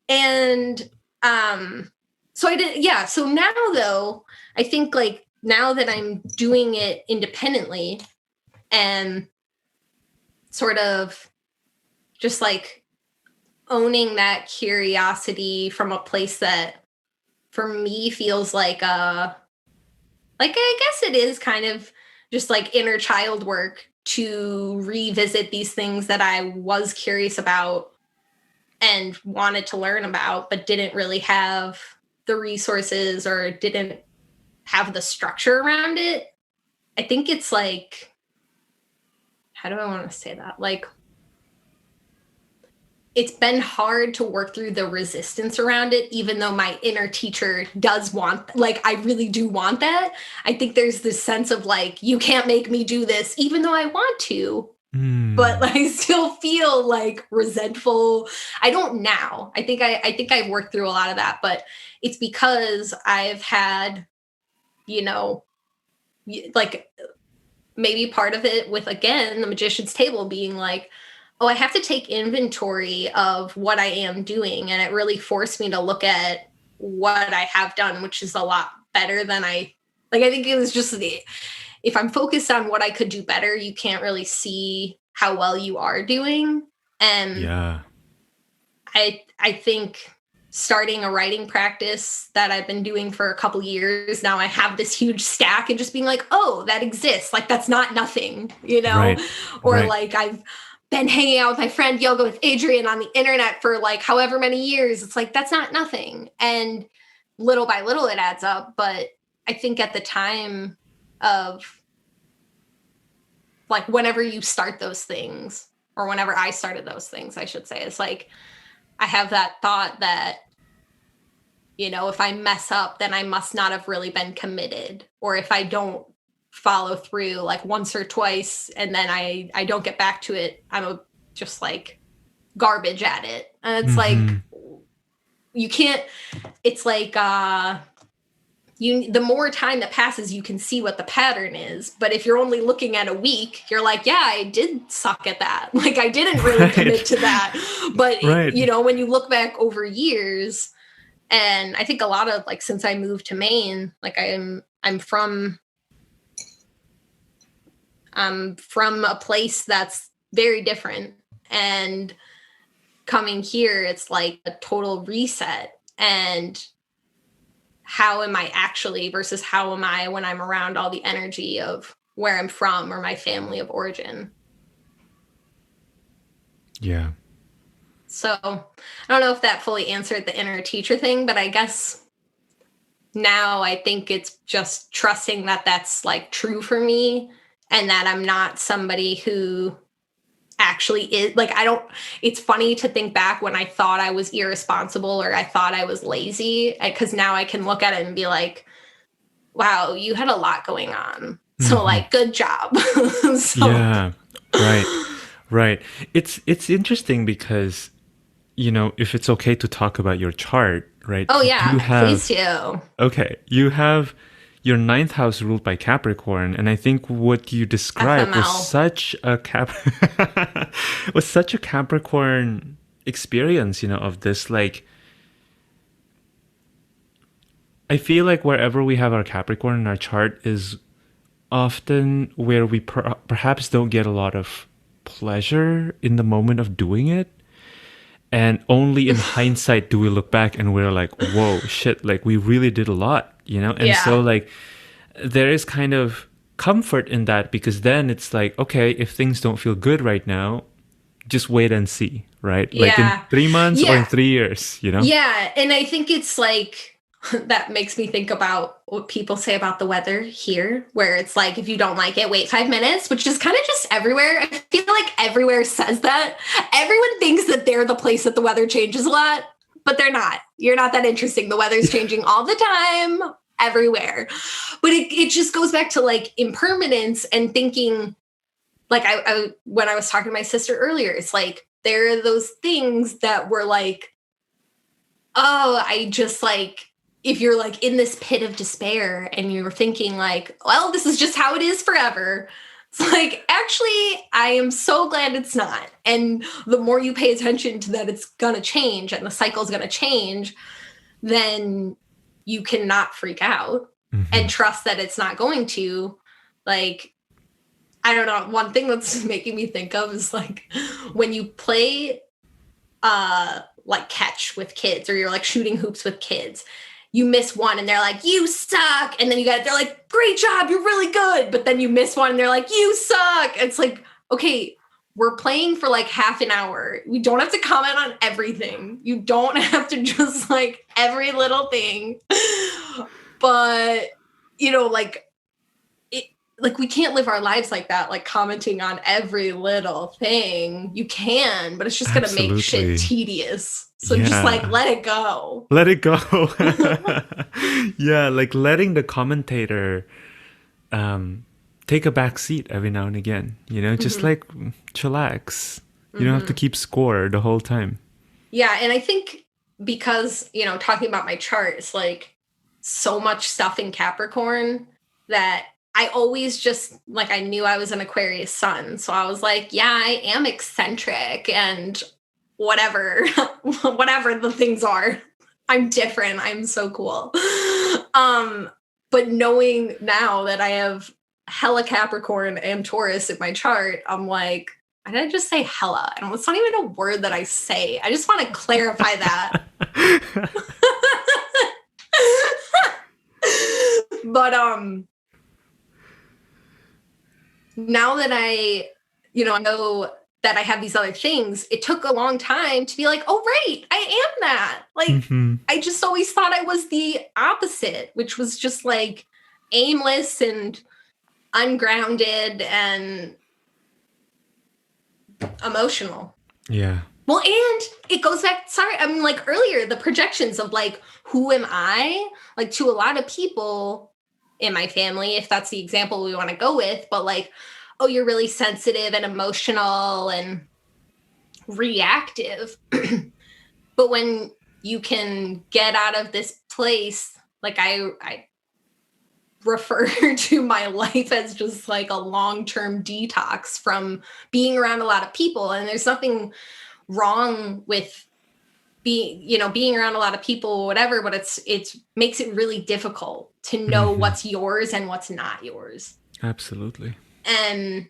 And so I did, yeah. So now though, I think like now that I'm doing it independently and sort of just like owning that curiosity from a place that for me feels like I guess it is kind of just like inner child work to revisit these things that I was curious about and wanted to learn about, but didn't really have the resources or didn't have the structure around it. I think it's like, how do I want to say that? Like, it's been hard to work through the resistance around it, even though my inner teacher does want, like, I really do want that. I think there's this sense of like, you can't make me do this, even though I want to. But I still feel like resentful. I don't now. I think I've worked through a lot of that, but it's because I've had, like maybe part of it with, again, the magician's table being like, oh, I have to take inventory of what I am doing. And it really forced me to look at what I have done, which is a lot better than I think it was just if I'm focused on what I could do better, you can't really see how well you are doing. And yeah, I think starting a writing practice that I've been doing for a couple years now, I have this huge stack and just being like, oh, that exists. Like, that's not nothing, Right. Or right. like I've been hanging out with my friend Yoga with Adrian on the internet for like however many years. It's like, that's not nothing. And little by little it adds up. But I think at the time of like whenever you start those things, or whenever I started those things, I should say, it's like, I have that thought that, if I mess up, then I must not have really been committed. Or if I don't follow through like once or twice and then I don't get back to it, I'm just like garbage at it. And it's like, you can't, it's like, the more time that passes, you can see what the pattern is. But if you're only looking at a week, you're like, yeah, I did suck at that. Like, I didn't really commit to that. But, you know, when you look back over years, and I think a lot of, like, since I moved to Maine, like, I'm from a place that's very different. And coming here, it's like a total reset. And how am I actually versus how am I when I'm around all the energy of where I'm from or my family of origin. Yeah. So I don't know if that fully answered the inner teacher thing, but I guess now I think it's just trusting that that's like true for me and that I'm not somebody who actually is like, it's funny to think back when I thought I was irresponsible or I thought I was lazy, because now I can look at it and be like, wow, you had a lot going on. So like, good job. Yeah, right. It's interesting because, you know, if it's okay to talk about your chart, right? Oh yeah, please do. Okay, you have your ninth house ruled by Capricorn, and I think what you described was such a Capricorn experience, you know, of this, like, I feel like wherever we have our Capricorn in our chart is often where we perhaps don't get a lot of pleasure in the moment of doing it. And only in hindsight do we look back and we're like, whoa, shit, like we really did a lot, you know? And so like there is kind of comfort in that, because then it's like, okay, if things don't feel good right now, just wait and see, right? Yeah. Like in 3 months or in 3 years, you know? Yeah. And I think it's like, that makes me think about what people say about the weather here, where it's like, if you don't like it, wait 5 minutes, which is kind of just everywhere. I feel like everywhere says that. Everyone thinks that they're the place that the weather changes a lot, but they're not. You're not that interesting. The weather's changing all the time, everywhere. But it just goes back to like impermanence and thinking, like I when I was talking to my sister earlier, it's like, there are those things that were like, oh, I just like, if you're like in this pit of despair and you're thinking like, well, this is just how it is forever. It's like, actually, I am so glad it's not. And the more you pay attention to that, it's going to change and the cycle's going to change, then you cannot freak out and trust that it's not going to. Like, I don't know. One thing that's making me think of is like when you play like catch with kids, or you're like shooting hoops with kids, you miss one and they're like, you suck. And then they're like, great job, you're really good. But then you miss one and they're like, you suck. It's like, okay, we're playing for like half an hour. We don't have to comment on everything. You don't have to just like every little thing. But, you know, like, like we can't live our lives like that, like commenting on every little thing. You can, but it's just going to make shit tedious. So just like, let it go. Let it go. Yeah, like letting the commentator take a back seat every now and again, you know, just like chillax. You don't have to keep score the whole time. Yeah, and I think because, you know, talking about my chart, it's like so much stuff in Capricorn that I always just, like, I knew I was an Aquarius sun. So I was like, yeah, I am eccentric and whatever, whatever the things are. I'm different. I'm so cool. But knowing now that I have hella Capricorn and Taurus in my chart, I'm like, why did I just say hella? And it's not even a word that I say. I just want to clarify that. But now that I know that I have these other things, it took a long time to be like, oh, right, I am that. Like, I just always thought I was the opposite, which was just like aimless and ungrounded and emotional. Yeah. Well, and it goes back, I mean, like earlier, the projections of like, who am I? Like, to a lot of people in my family, if that's the example we want to go with, but like, oh, you're really sensitive and emotional and reactive. But when you can get out of this place, like I refer to my life as just like a long-term detox from being around a lot of people. And there's nothing wrong with being around a lot of people or whatever, but it makes it really difficult to know what's yours and what's not yours. Absolutely. And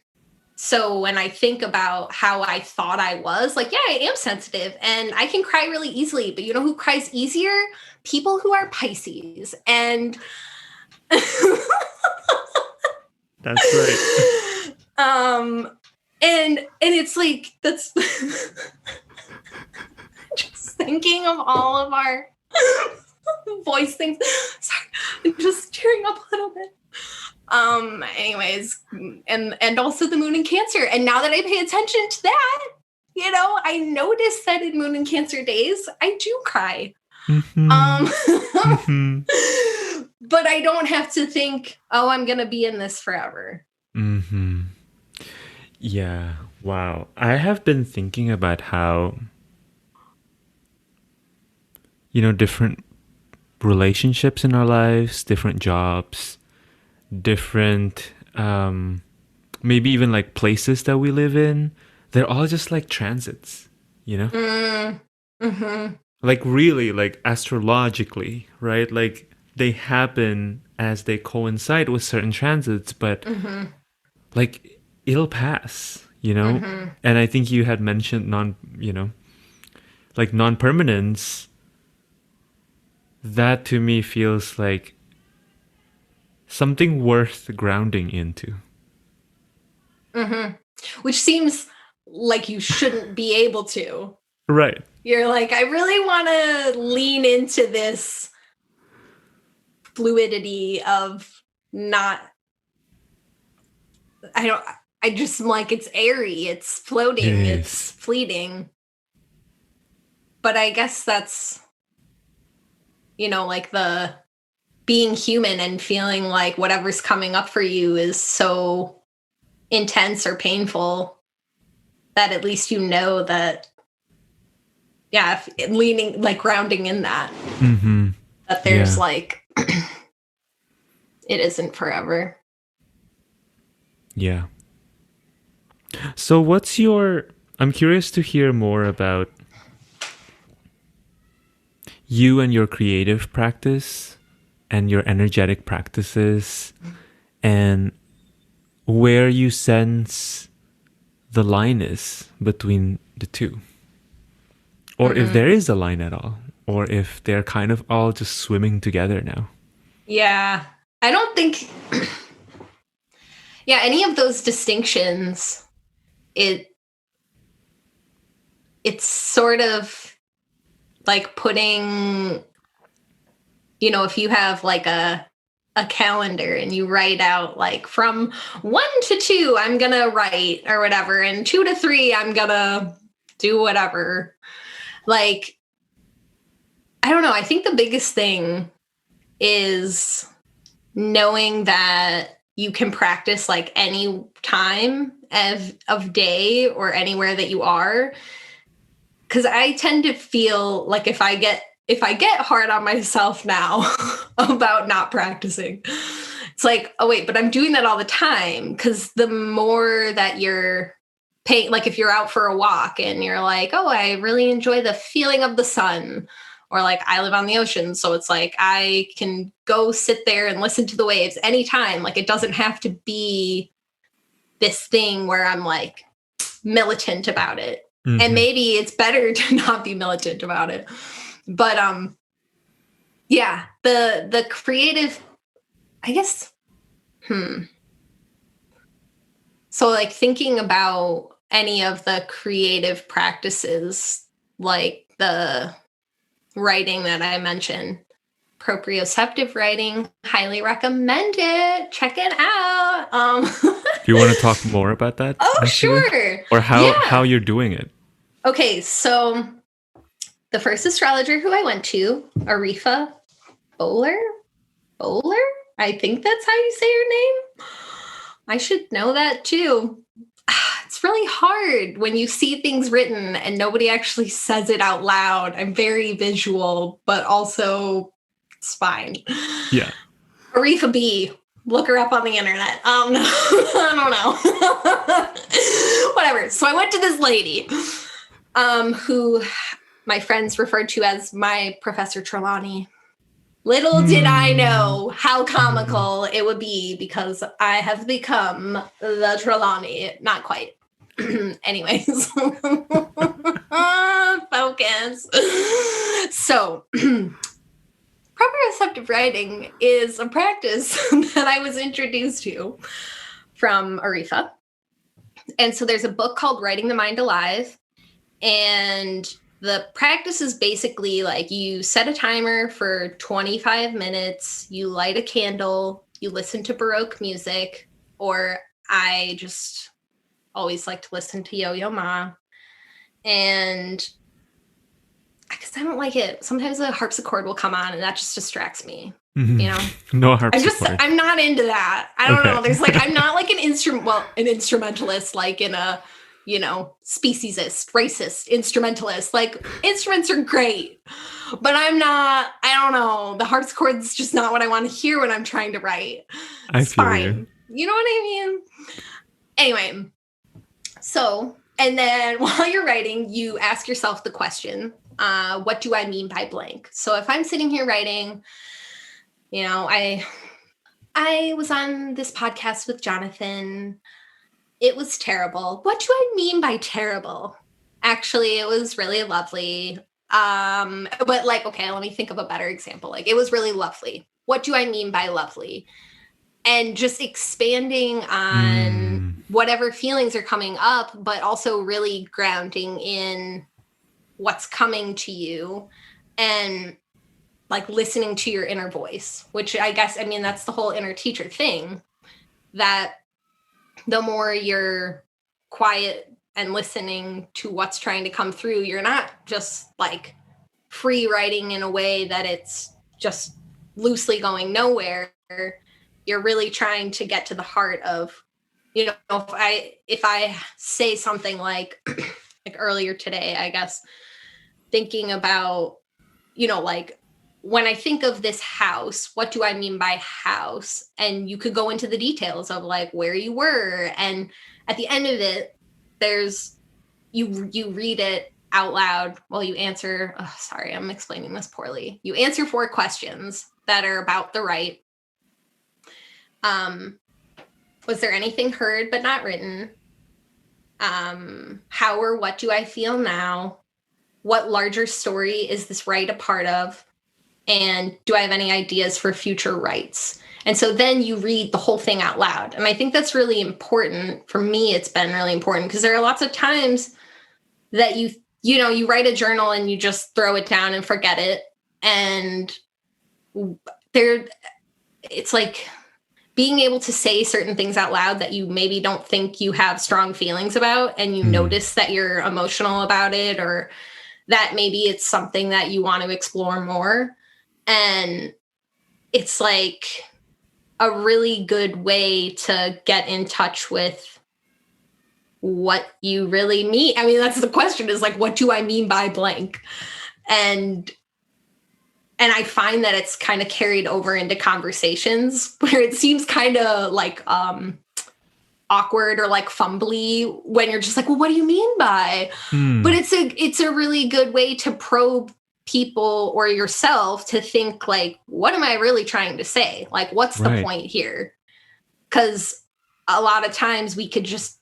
so when I think about how I thought I was, like, yeah, I am sensitive and I can cry really easily, but you know who cries easier? People who are Pisces. And that's right. And it's like, that's just thinking of all of our voice things. Sorry, I'm just tearing up a little bit. Anyways, and also the moon in Cancer. And now that I pay attention to that, I notice that in moon and Cancer days, I do cry. But I don't have to think, oh, I'm going to be in this forever. Yeah. Wow. I have been thinking about how, different relationships in our lives, different jobs, different, maybe even like places that we live in, they're all just like transits, like really, like astrologically, right? Like they happen as they coincide with certain transits, but like it'll pass, and I think you had mentioned non-permanence. That to me feels like something worth grounding into. Which seems like you shouldn't be able to. Right. You're like, I really want to lean into this fluidity of not, I just am like, it's airy, it's floating, it's fleeting. But I guess that's, like the being human and feeling like whatever's coming up for you is so intense or painful that at least that, yeah, leaning, like grounding in that, that there's like, it isn't forever. Yeah. So I'm curious to hear more about you and your creative practice and your energetic practices and where you sense the line is between the two. Or if there is a line at all, or if they're kind of all just swimming together now. Yeah. I don't think, any of those distinctions, it's sort of like putting, if you have like a calendar and you write out like from 1 to 2, I'm going to write or whatever. And 2 to 3, I'm going to do whatever. Like, I don't know. I think the biggest thing is knowing that you can practice like any time of day or anywhere that you are. Because I tend to feel like if I get hard on myself now about not practicing, it's like, oh wait, but I'm doing that all the time. Because the more that you're paying, like if you're out for a walk and you're like, oh, I really enjoy the feeling of the sun, or like I live on the ocean, so it's like I can go sit there and listen to the waves anytime. Like it doesn't have to be this thing where I'm like militant about it. And maybe it's better to not be militant about it. But yeah, the creative, I guess, So like thinking about any of the creative practices, like the writing that I mentioned, proprioceptive writing, highly recommend it. Check it out. Do you want to talk more about that? Oh, actually? Sure. Or how you're doing it? Okay, so the first astrologer who I went to, Arifa Bowler? I think that's how you say her name. I should know that too. It's really hard when you see things written and nobody actually says it out loud. I'm very visual, but also it's fine. Yeah. Aretha B. Look her up on the internet. No, I don't know. Whatever. So I went to this lady, who my friends referred to as my Professor Trelawney. Little did I know how comical it would be, because I have become the Trelawney. Not quite. Anyways. Focus. So, proper receptive writing is a practice that I was introduced to from Aretha. And so there's a book called Writing the Mind Alive. And the practice is basically like you set a timer for 25 minutes, you light a candle, you listen to Baroque music, or I just always like to listen to Yo-Yo Ma. And because I don't like it, sometimes a harpsichord will come on and that just distracts me. Mm-hmm. You know, no harpsichord. I'm not into that. I don't know. There's like, I'm not like an instrumentalist, like in a, speciesist, racist instrumentalist. Like, instruments are great, but I don't know. The harpsichord's just not what I want to hear when I'm trying to write. It's fine. You know what I mean? Anyway, so, and then while you're writing, you ask yourself the question, what do I mean by blank? So if I'm sitting here writing, I was on this podcast with Jonathan. It was terrible. What do I mean by terrible? Actually, it was really lovely. But like, okay, let me think of a better example. Like, it was really lovely. What do I mean by lovely? And just expanding on whatever feelings are coming up, but also really grounding in what's coming to you and like listening to your inner voice, which that's the whole inner teacher thing, that the more you're quiet and listening to what's trying to come through, you're not just like free writing in a way that it's just loosely going nowhere. You're really trying to get to the heart of, if I say something like earlier today, I guess, thinking about, like, when I think of this house, what do I mean by house? And you could go into the details of like where you were. And at the end of it, there's, you read it out loud while you answer. Oh, sorry, I'm explaining this poorly. You answer 4 questions that are about the right. Was there anything heard but not written? How or what do I feel now? What larger story is this right a part of? And do I have any ideas for future rights? And so then you read the whole thing out loud. And I think that's really important. For me, it's been really important because there are lots of times that you write a journal and you just throw it down and forget it. And it's like being able to say certain things out loud that you maybe don't think you have strong feelings about, and you notice that you're emotional about it, or that maybe it's something that you want to explore more. And it's like a really good way to get in touch with what you really mean. I mean, that's the question, is like, what do I mean by blank? And I find that it's kind of carried over into conversations where it seems kind of like awkward or like fumbly when you're just like, well, what do you mean by? But it's a really good way to probe people or yourself to think like, what am I really trying to say? Like, what's the point here? Because a lot of times we could just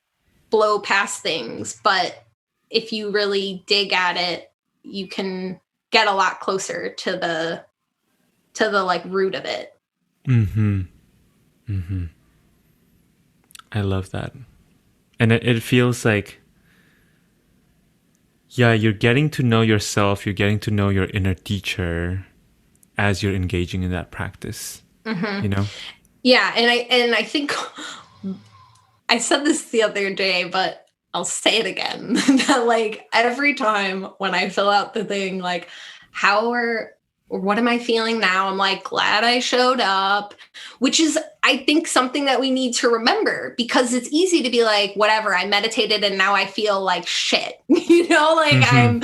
blow past things, but if you really dig at it, you can get a lot closer to the like root of it. I love that. And it feels like, yeah, you're getting to know yourself, you're getting to know your inner teacher as you're engaging in that practice. Yeah. And I think I said this the other day, but I'll say it again, that like every time when I fill out the thing, like what am I feeling now? I'm like, glad I showed up, which is, I think, something that we need to remember, because it's easy to be like, whatever, I meditated and now I feel like shit, like I'm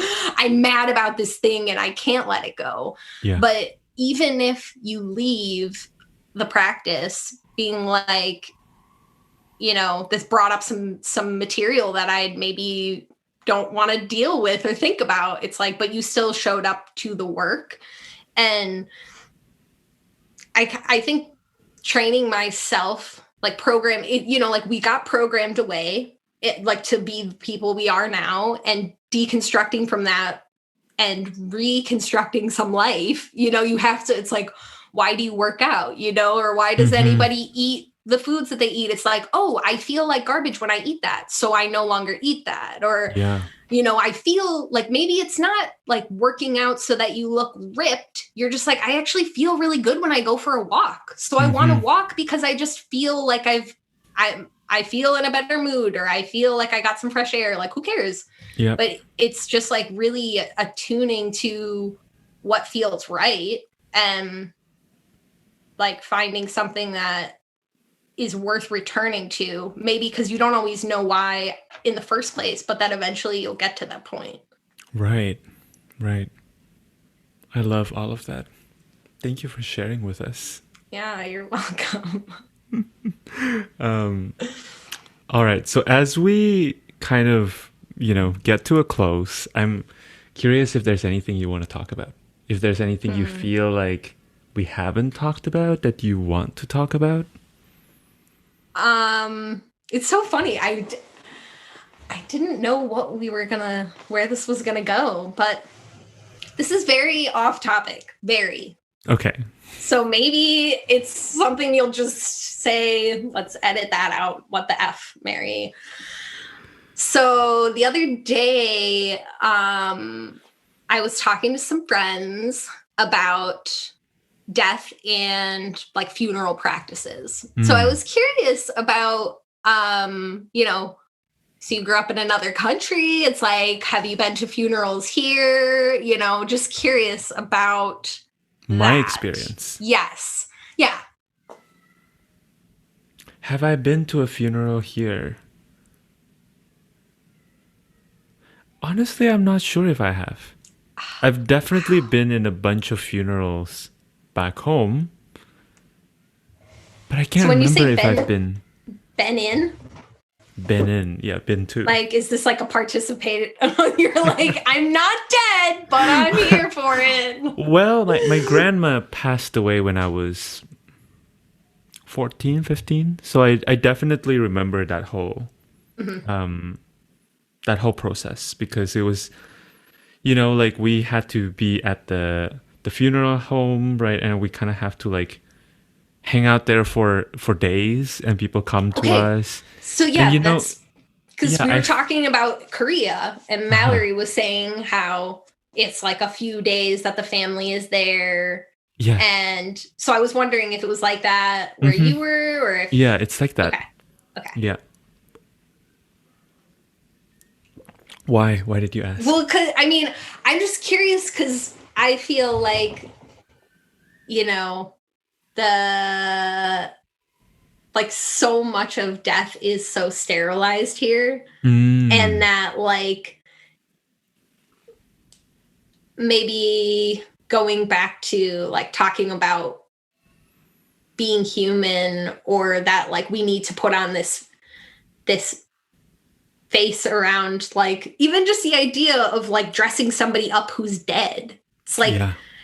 mad about this thing and I can't let it go. Yeah. But even if you leave, the practice, being like, this brought up some material that I maybe don't want to deal with or think about. It's like, but you still showed up to the work. And I think training myself, like program it, like we got programmed away, like to be the people we are now, and deconstructing from that and reconstructing some life. You have to, it's like, why do you work out, or why does anybody eat the foods that they eat? It's like, oh, I feel like garbage when I eat that, so I no longer eat that. Or I feel like maybe it's not like working out so that you look ripped. You're just like, I actually feel really good when I go for a walk. So I want to walk because I just feel like I feel in a better mood, or I feel like I got some fresh air. Like, who cares? Yeah. But it's just like really attuning to what feels right, and like finding something that is worth returning to, maybe because you don't always know why in the first place, but that eventually you'll get to that point. Right. I love all of that. Thank you for sharing with us. Yeah, you're welcome. All right. So as we kind of, get to a close, I'm curious if there's anything you want to talk about. If there's anything you feel like we haven't talked about that you want to talk about. It's so funny. I didn't know where this was gonna go, but this is very off topic. Very. Okay. So maybe it's something you'll just say, let's edit that out. What the F, Mary? So the other day, I was talking to some friends about death and like funeral practices. So I was curious about, so you grew up in another country. It's like, have you been to funerals here? Just curious about my that experience. Yes. Yeah. Have I been to a funeral here? Honestly, I'm not sure if I have. I've definitely been in a bunch of funerals back home, but I can't remember if I've been in. Yeah, been to. Like, is this like a participated? You're like, I'm not dead, but I'm here for it. Well, my grandma passed away when I was 14, 15. So I definitely remember that whole process, because it was, like we had to be at the funeral home, right? And we kind of have to like hang out there for days, and people come to us. So yeah, and, that's because we were talking about Korea, and Mallory was saying how it's like a few days that the family is there. Yeah. And so I was wondering if it was like that where you were, or if... Yeah, it's like that. Okay. Yeah. Why did you ask? Well, because I'm just curious, because I feel like, like so much of death is so sterilized here, and that like maybe going back to like talking about being human, or that like we need to put on this face around, like even just the idea of like dressing somebody up who's dead. It's like,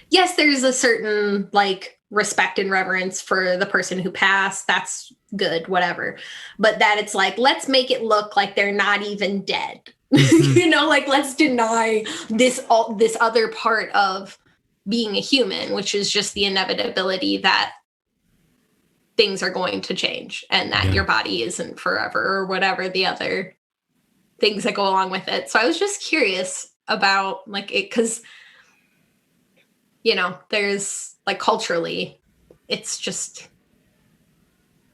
yes, there's a certain like respect and reverence for the person who passed. That's good, whatever. But that it's like, let's make it look like they're not even dead. Like let's deny this other part of being a human, which is just the inevitability that things are going to change, and that your body isn't forever, or whatever the other things that go along with it. So I was just curious about like it, because there's like culturally, it's just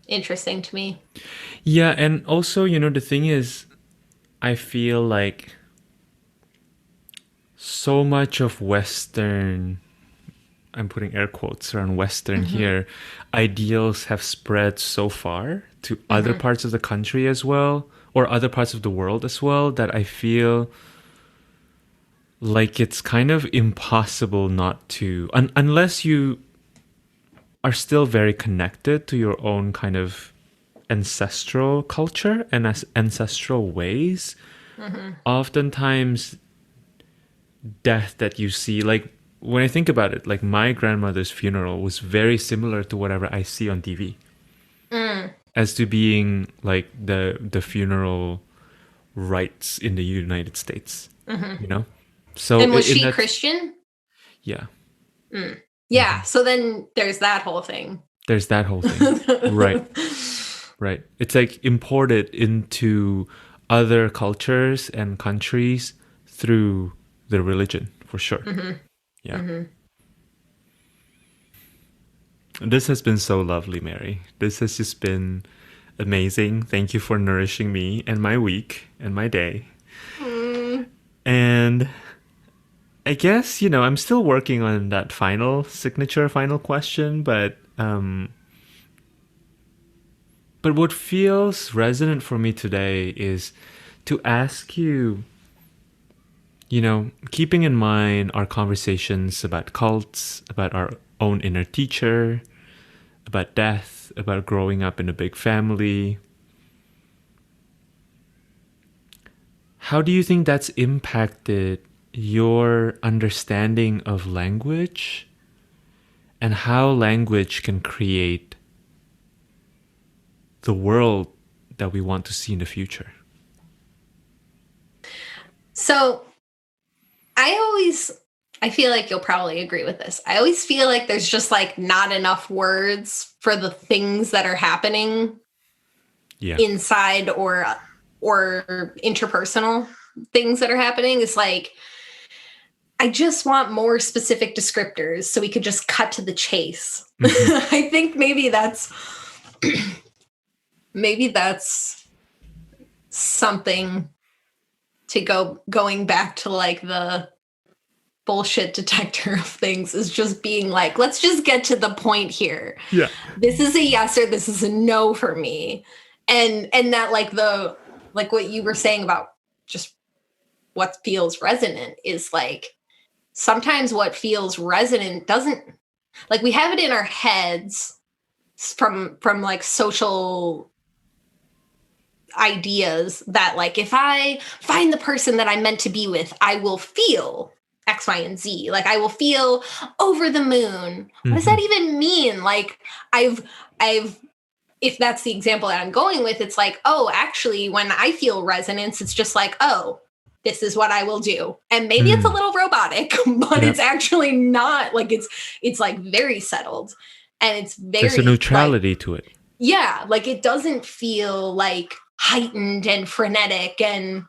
interesting to me. Yeah, and also, the thing is, I feel like so much of Western, I'm putting air quotes around Western here, ideals have spread so far to other parts of the country as well, or other parts of the world as well, that I feel like it's kind of impossible not to, unless you are still very connected to your own kind of ancestral culture and ancestral ways. Oftentimes death that you see, like when I think about it, like my grandmother's funeral was very similar to whatever I see on TV as to being like the funeral rites in the United States, you know? So And was in she that, Christian? yeah, Yeah. So then there's that whole thing. there's that whole thing. Right. Right. It's like imported into other cultures and countries through the religion, for sure. Yeah. This has been so lovely, Mary. This has just been amazing. Thank you for nourishing me and my week and my day. And I guess, I'm still working on that final question, but what feels resonant for me today is to ask you, keeping in mind our conversations about cults, about our own inner teacher, about death, about growing up in a big family. How do you think that's impacted your understanding of language and how language can create the world that we want to see in the future? So I feel like you'll probably agree with this. I always feel like there's just like not enough words for the things that are happening inside or interpersonal things that are happening. It's like, I just want more specific descriptors so we could just cut to the chase. I think maybe that's something to going back to like the bullshit detector of things, is just being like, let's just get to the point here. Yeah. This is a yes or this is a no for me. And that like what you were saying about just what feels resonant is like, sometimes what feels resonant doesn't, like, we have it in our heads from like social ideas that like, if I find the person that I'm meant to be with, I will feel X, Y, and Z. Like, I will feel over the moon. What does that even mean? Like, I've if that's the example that I'm going with, it's like, oh, actually, when I feel resonance, it's just like, oh, this is what I will do. And maybe it's a little robotic, but it's actually not. Like, it's like very settled. And it's very, there's a neutrality to it. Yeah. Like, it doesn't feel like heightened and frenetic and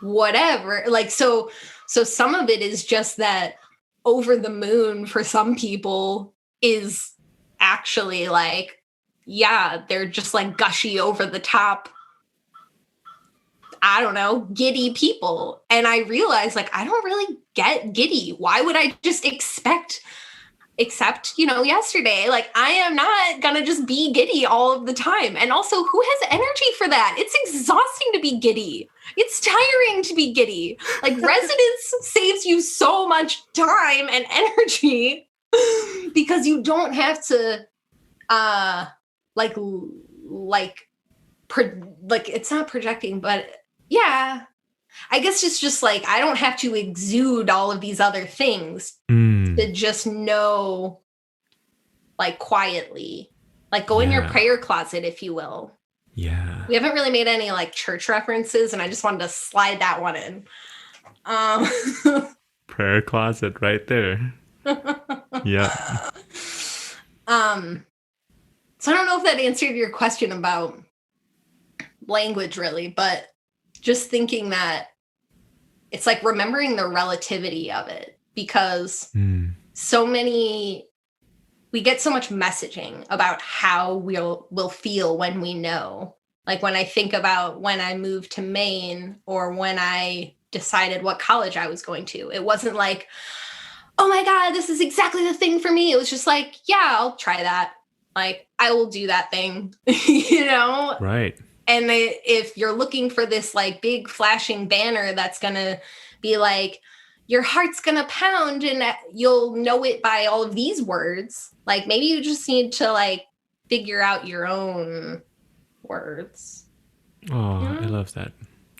whatever. Like, so some of it is just that over the moon for some people is actually like, yeah, they're just like gushy, over the top, I don't know, giddy people. And I realized, like, I don't really get giddy. Why would I just except, yesterday? Like, I am not gonna just be giddy all of the time. And also, who has energy for that? It's exhausting to be giddy. It's tiring to be giddy. Like, resonance saves you so much time and energy because you don't have to it's not projecting, but yeah, I guess it's just like, I don't have to exude all of these other things to just know, like, quietly, like, go in your prayer closet, if you will. Yeah. We haven't really made any like church references, and I just wanted to slide that one in. Prayer closet right there. Yeah. So I don't know if that answered your question about language really, but just thinking that it's like remembering the relativity of it, because we get so much messaging about how we'll feel when we know. Like, when I think about when I moved to Maine, or when I decided what college I was going to, it wasn't like, oh my God, this is exactly the thing for me. It was just like, yeah, I'll try that. Like, I will do that thing, Right. And if you're looking for this like big flashing banner that's going to be like, your heart's gonna pound and you'll know it by all of these words. Like maybe you just need to like figure out your own words. Oh, I love that.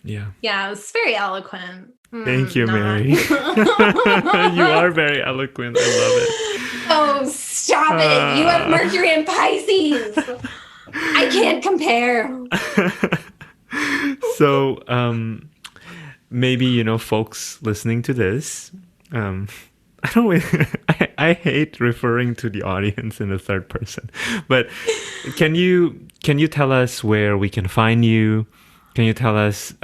Yeah. Yeah, it's very eloquent. Thank you, Mary. You are very eloquent. I love it. Oh, stop it. You have Mercury in Pisces. I can't compare. So, maybe, folks listening to this, I don't I hate referring to the audience in the third person, but can you tell us where we can find you? Can you tell us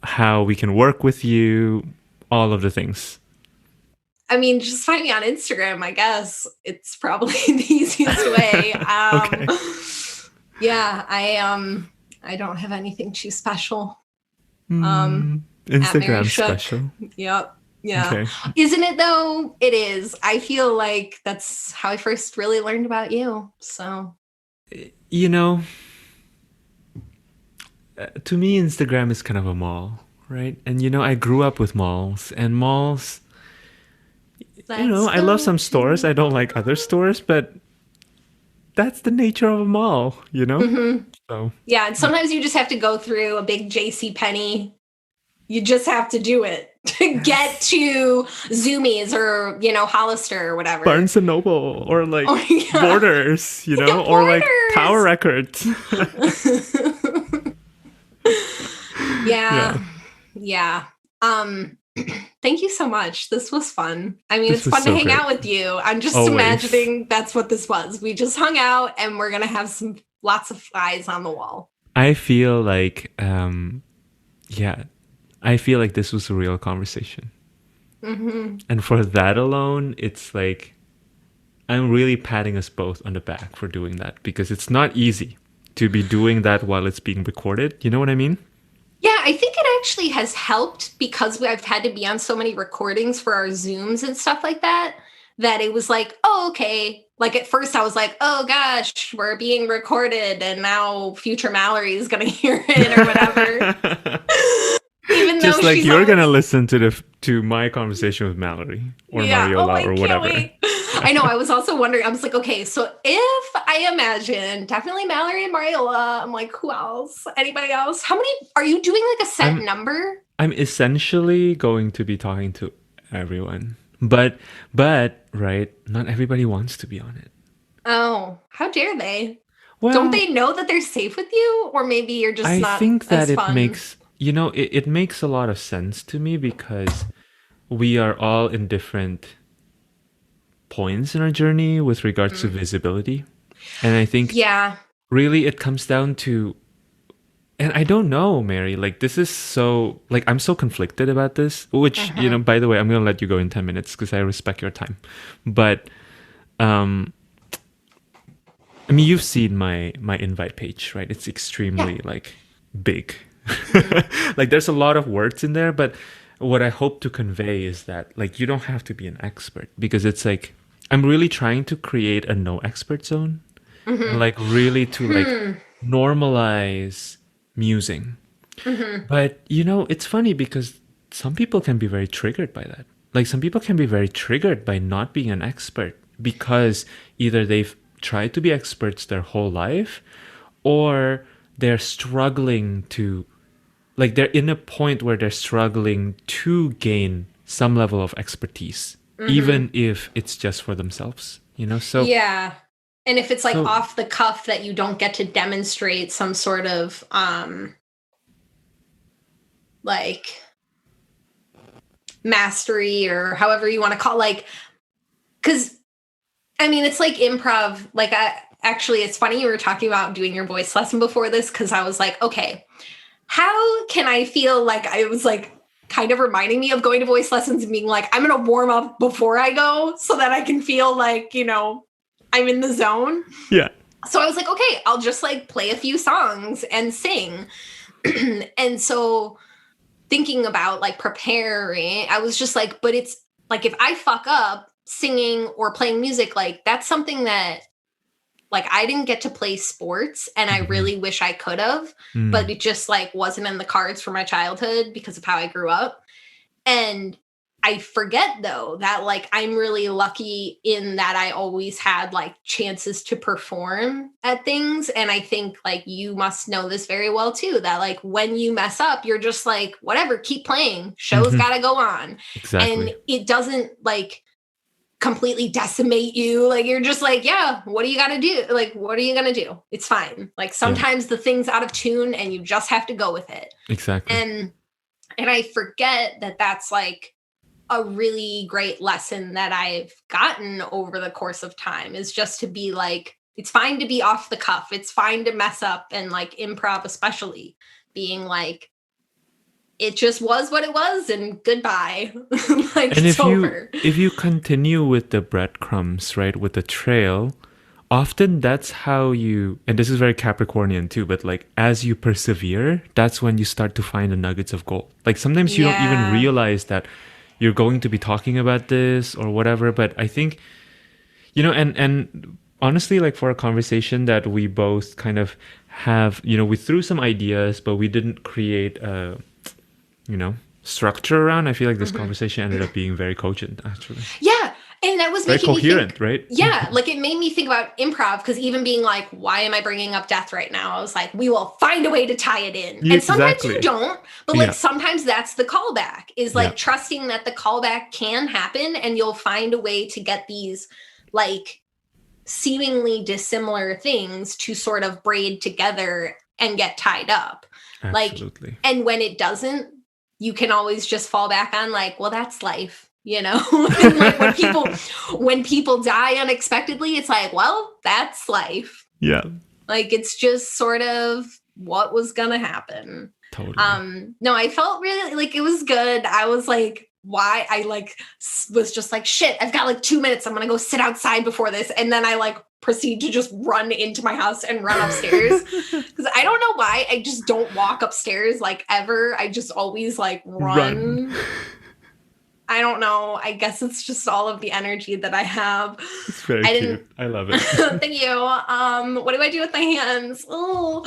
how we can work with you? All of the things. I mean, just find me on Instagram, I guess. It's probably the easiest way. Okay. Yeah, I don't have anything too special. Instagram special. Yep. Yeah. Okay. Isn't it though? It is. I feel like that's how I first really learned about you. So, to me, Instagram is kind of a mall, right? And I grew up with malls, and malls, I love some stores. I don't like other stores, but that's the nature of a mall, So yeah, and sometimes you just have to go through a big JCPenney. You just have to do it to get to Zoomies or, Hollister or whatever. Barnes and Noble or like Borders, or like Tower Records. Yeah. Thank you so much. This was fun. I mean, it's fun to hang out with you. I'm just imagining that's what this was. We just hung out and we're going to have lots of flies on the wall. I feel like, I feel like this was a real conversation. Mm-hmm. And for that alone, it's like, I'm really patting us both on the back for doing that, because it's not easy to be doing that while it's being recorded. You know what I mean? Yeah, I think it actually has helped because I've had to be on so many recordings for our Zooms and stuff like that, that it was like, oh, okay. Like at first I was like, oh gosh, we're being recorded and now future Mallory is going to hear it or whatever. Even just like you're going to listen to my conversation with Mallory or Mariola or whatever. I know. I was also wondering, I was like, okay, so if I imagine definitely Mallory and Mariola, I'm like, who else? Anybody else? How many are you doing, like a set number? I'm essentially going to be talking to everyone, but right, not everybody wants to be on it. Oh, how dare they? Well, don't they know that they're safe with you? Or maybe you're just not I think that as fun? It makes, it makes a lot of sense to me because we are all in different points in our journey with regards to visibility. And I think really it comes down to, and I don't know, Mary, like this is so, like I'm so conflicted about this, which, by the way, I'm going to let you go in 10 minutes because I respect your time. But, I mean, you've seen my invite page, right? It's extremely like big. Like there's a lot of words in there, but what I hope to convey is that like you don't have to be an expert, because it's like I'm really trying to create a no expert zone, and like really to like normalize musing. But it's funny because some people can be very triggered by that. Like some people can be very triggered by not being an expert because either they've tried to be experts their whole life, or they're struggling to, like they're in a point where they're struggling to gain some level of expertise, even if it's just for themselves, so. Yeah. And if it's like off the cuff that you don't get to demonstrate some sort of, like mastery or however you want to call, like, cause I mean, it's like improv. Like actually, it's funny you were talking about doing your voice lesson before this, because I was like, okay, how can I feel like I was like kind of reminding me of going to voice lessons and being like, I'm going to warm up before I go so that I can feel like, I'm in the zone. Yeah. So I was like, okay, I'll just like play a few songs and sing. And so thinking about like preparing, I was just like, but it's like, if I fuck up singing or playing music, like that's something that like I didn't get to play sports and I really wish I could have, but it just like wasn't in the cards for my childhood because of how I grew up. And I forget though that like I'm really lucky in that I always had like chances to perform at things. And I think like you must know this very well too, that like when you mess up, you're just like, whatever, keep playing. Show's gotta go on. Exactly. And it doesn't like completely decimate you. Like you're just like, yeah, what do you gotta do? Like, what are you gonna do? It's fine. Like sometimes the thing's out of tune and you just have to go with it. Exactly. And I forget that that's like a really great lesson that I've gotten over the course of time, is just to be like, it's fine to be off the cuff. It's fine to mess up, and like improv, especially being like, it just was what it was and goodbye. Like, And it's over. if you continue with the breadcrumbs, right, with the trail, often that's how you, and this is very Capricornian too, but like as you persevere, that's when you start to find the nuggets of gold. Like sometimes you don't even realize that you're going to be talking about this or whatever. But I think, and honestly, like for a conversation that we both kind of have, we threw some ideas, but we didn't create a, structure around. I feel like this conversation ended up being very cogent, actually. Yeah. And that was very making coherent, me think, right? Yeah. Like it made me think about improv, because even being like, why am I bringing up death right now? I was like, we will find a way to tie it in. Yeah, and sometimes exactly. you don't, but like sometimes that's the callback, is like trusting that the callback can happen and you'll find a way to get these like seemingly dissimilar things to sort of braid together and get tied up. Absolutely. Like, and when it doesn't, you can always just fall back on like, well, that's life, and like when people die unexpectedly, it's like, well, that's life. Yeah. Like it's just sort of what was gonna happen. Totally. No, I felt really like it was good. I was like, why? I like was just like, shit, I've got like 2 minutes. I'm gonna go sit outside before this. And then I like proceed to just run into my house and run upstairs. Because I don't know why. I just don't walk upstairs like ever. I just always like run. I don't know. I guess it's just all of the energy that I have. It's very cute. I love it. Thank you. What do I do with my hands? Oh,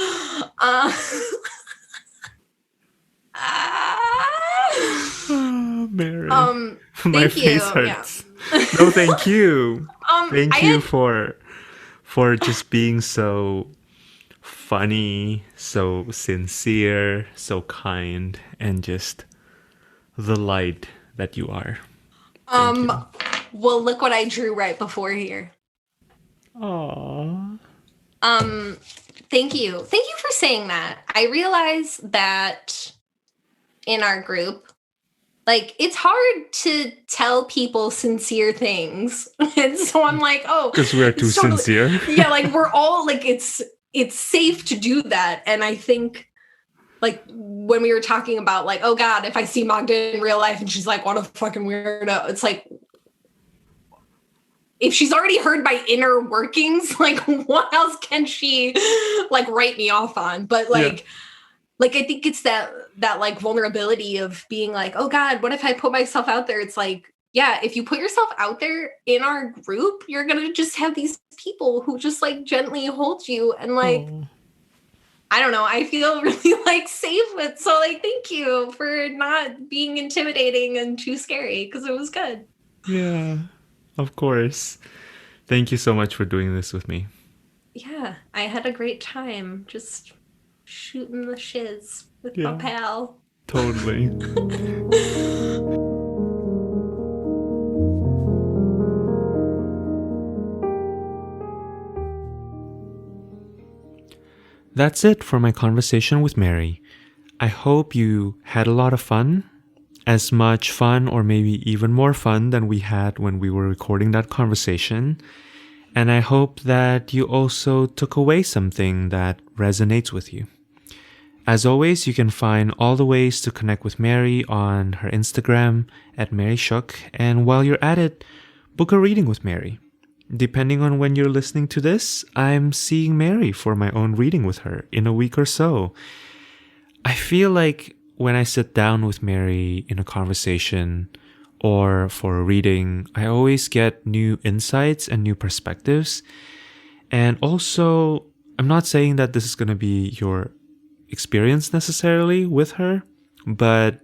Mary. My face hurts. Yeah. No, thank you. Thank you for just being so funny, so sincere, so kind, and just the light that you are. Well, look what I drew right before here. Aww. Thank you. Thank you for saying that. I realize that in our group, like, it's hard to tell people sincere things. And so I'm like, oh. Because we're too sincere. Yeah, like, we're all, like, it's safe to do that. And I think, like, when we were talking about, like, oh, God, if I see Magda in real life and she's like, what a fucking weirdo. It's like, if she's already heard my inner workings, like, what else can she, like, write me off on? But, like... Yeah. Like, I think it's that like vulnerability of being like, oh God, what if I put myself out there? It's like, yeah, if you put yourself out there in our group, you're going to just have these people who just like gently hold you. And like, I don't know, I feel really like safe with, so like, thank you for not being intimidating and too scary, because it was good. Yeah, of course. Thank you so much for doing this with me. Yeah, I had a great time. Just shooting the shiz with my pal. Totally. That's it for my conversation with Mary. I hope you had a lot of fun. As much fun, or maybe even more fun, than we had when we were recording that conversation. And I hope that you also took away something that resonates with you. As always, you can find all the ways to connect with Mary on her Instagram at Mary Schuch. And while you're at it, book a reading with Mary. Depending on when you're listening to this, I'm seeing Mary for my own reading with her in a week or so. I feel like when I sit down with Mary in a conversation or for a reading, I always get new insights and new perspectives. And also, I'm not saying that this is going to be your experience necessarily with her, but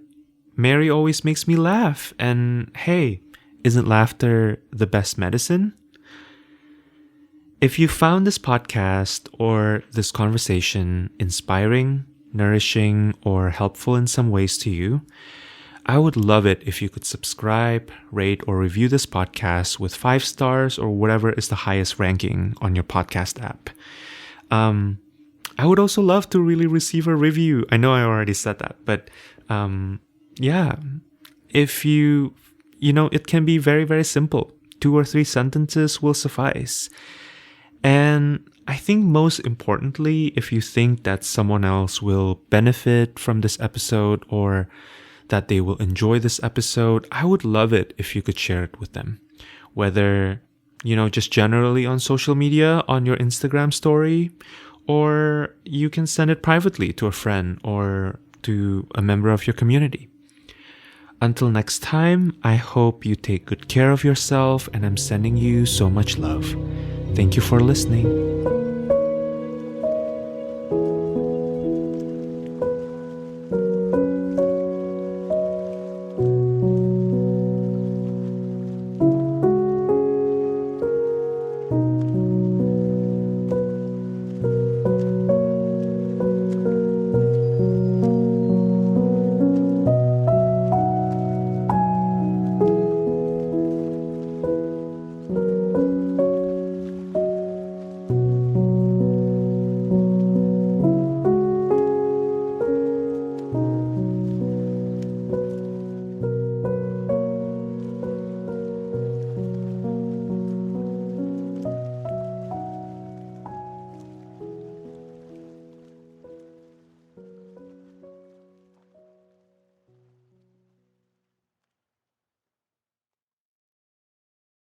Mary always makes me laugh. And hey, isn't laughter the best medicine? If you found this podcast or this conversation inspiring, nourishing, or helpful in some ways to you, I would love it if you could subscribe, rate, or review this podcast with 5 stars or whatever is the highest ranking on your podcast app. I would also love to really receive a review. I know I already said that, but yeah, if it can be very, very simple. 2 or 3 sentences will suffice. And I think most importantly, if you think that someone else will benefit from this episode or that they will enjoy this episode, I would love it if you could share it with them. Whether, just generally on social media, on your Instagram story, or you can send it privately to a friend or to a member of your community. Until next time, I hope you take good care of yourself, and I'm sending you so much love. Thank you for listening.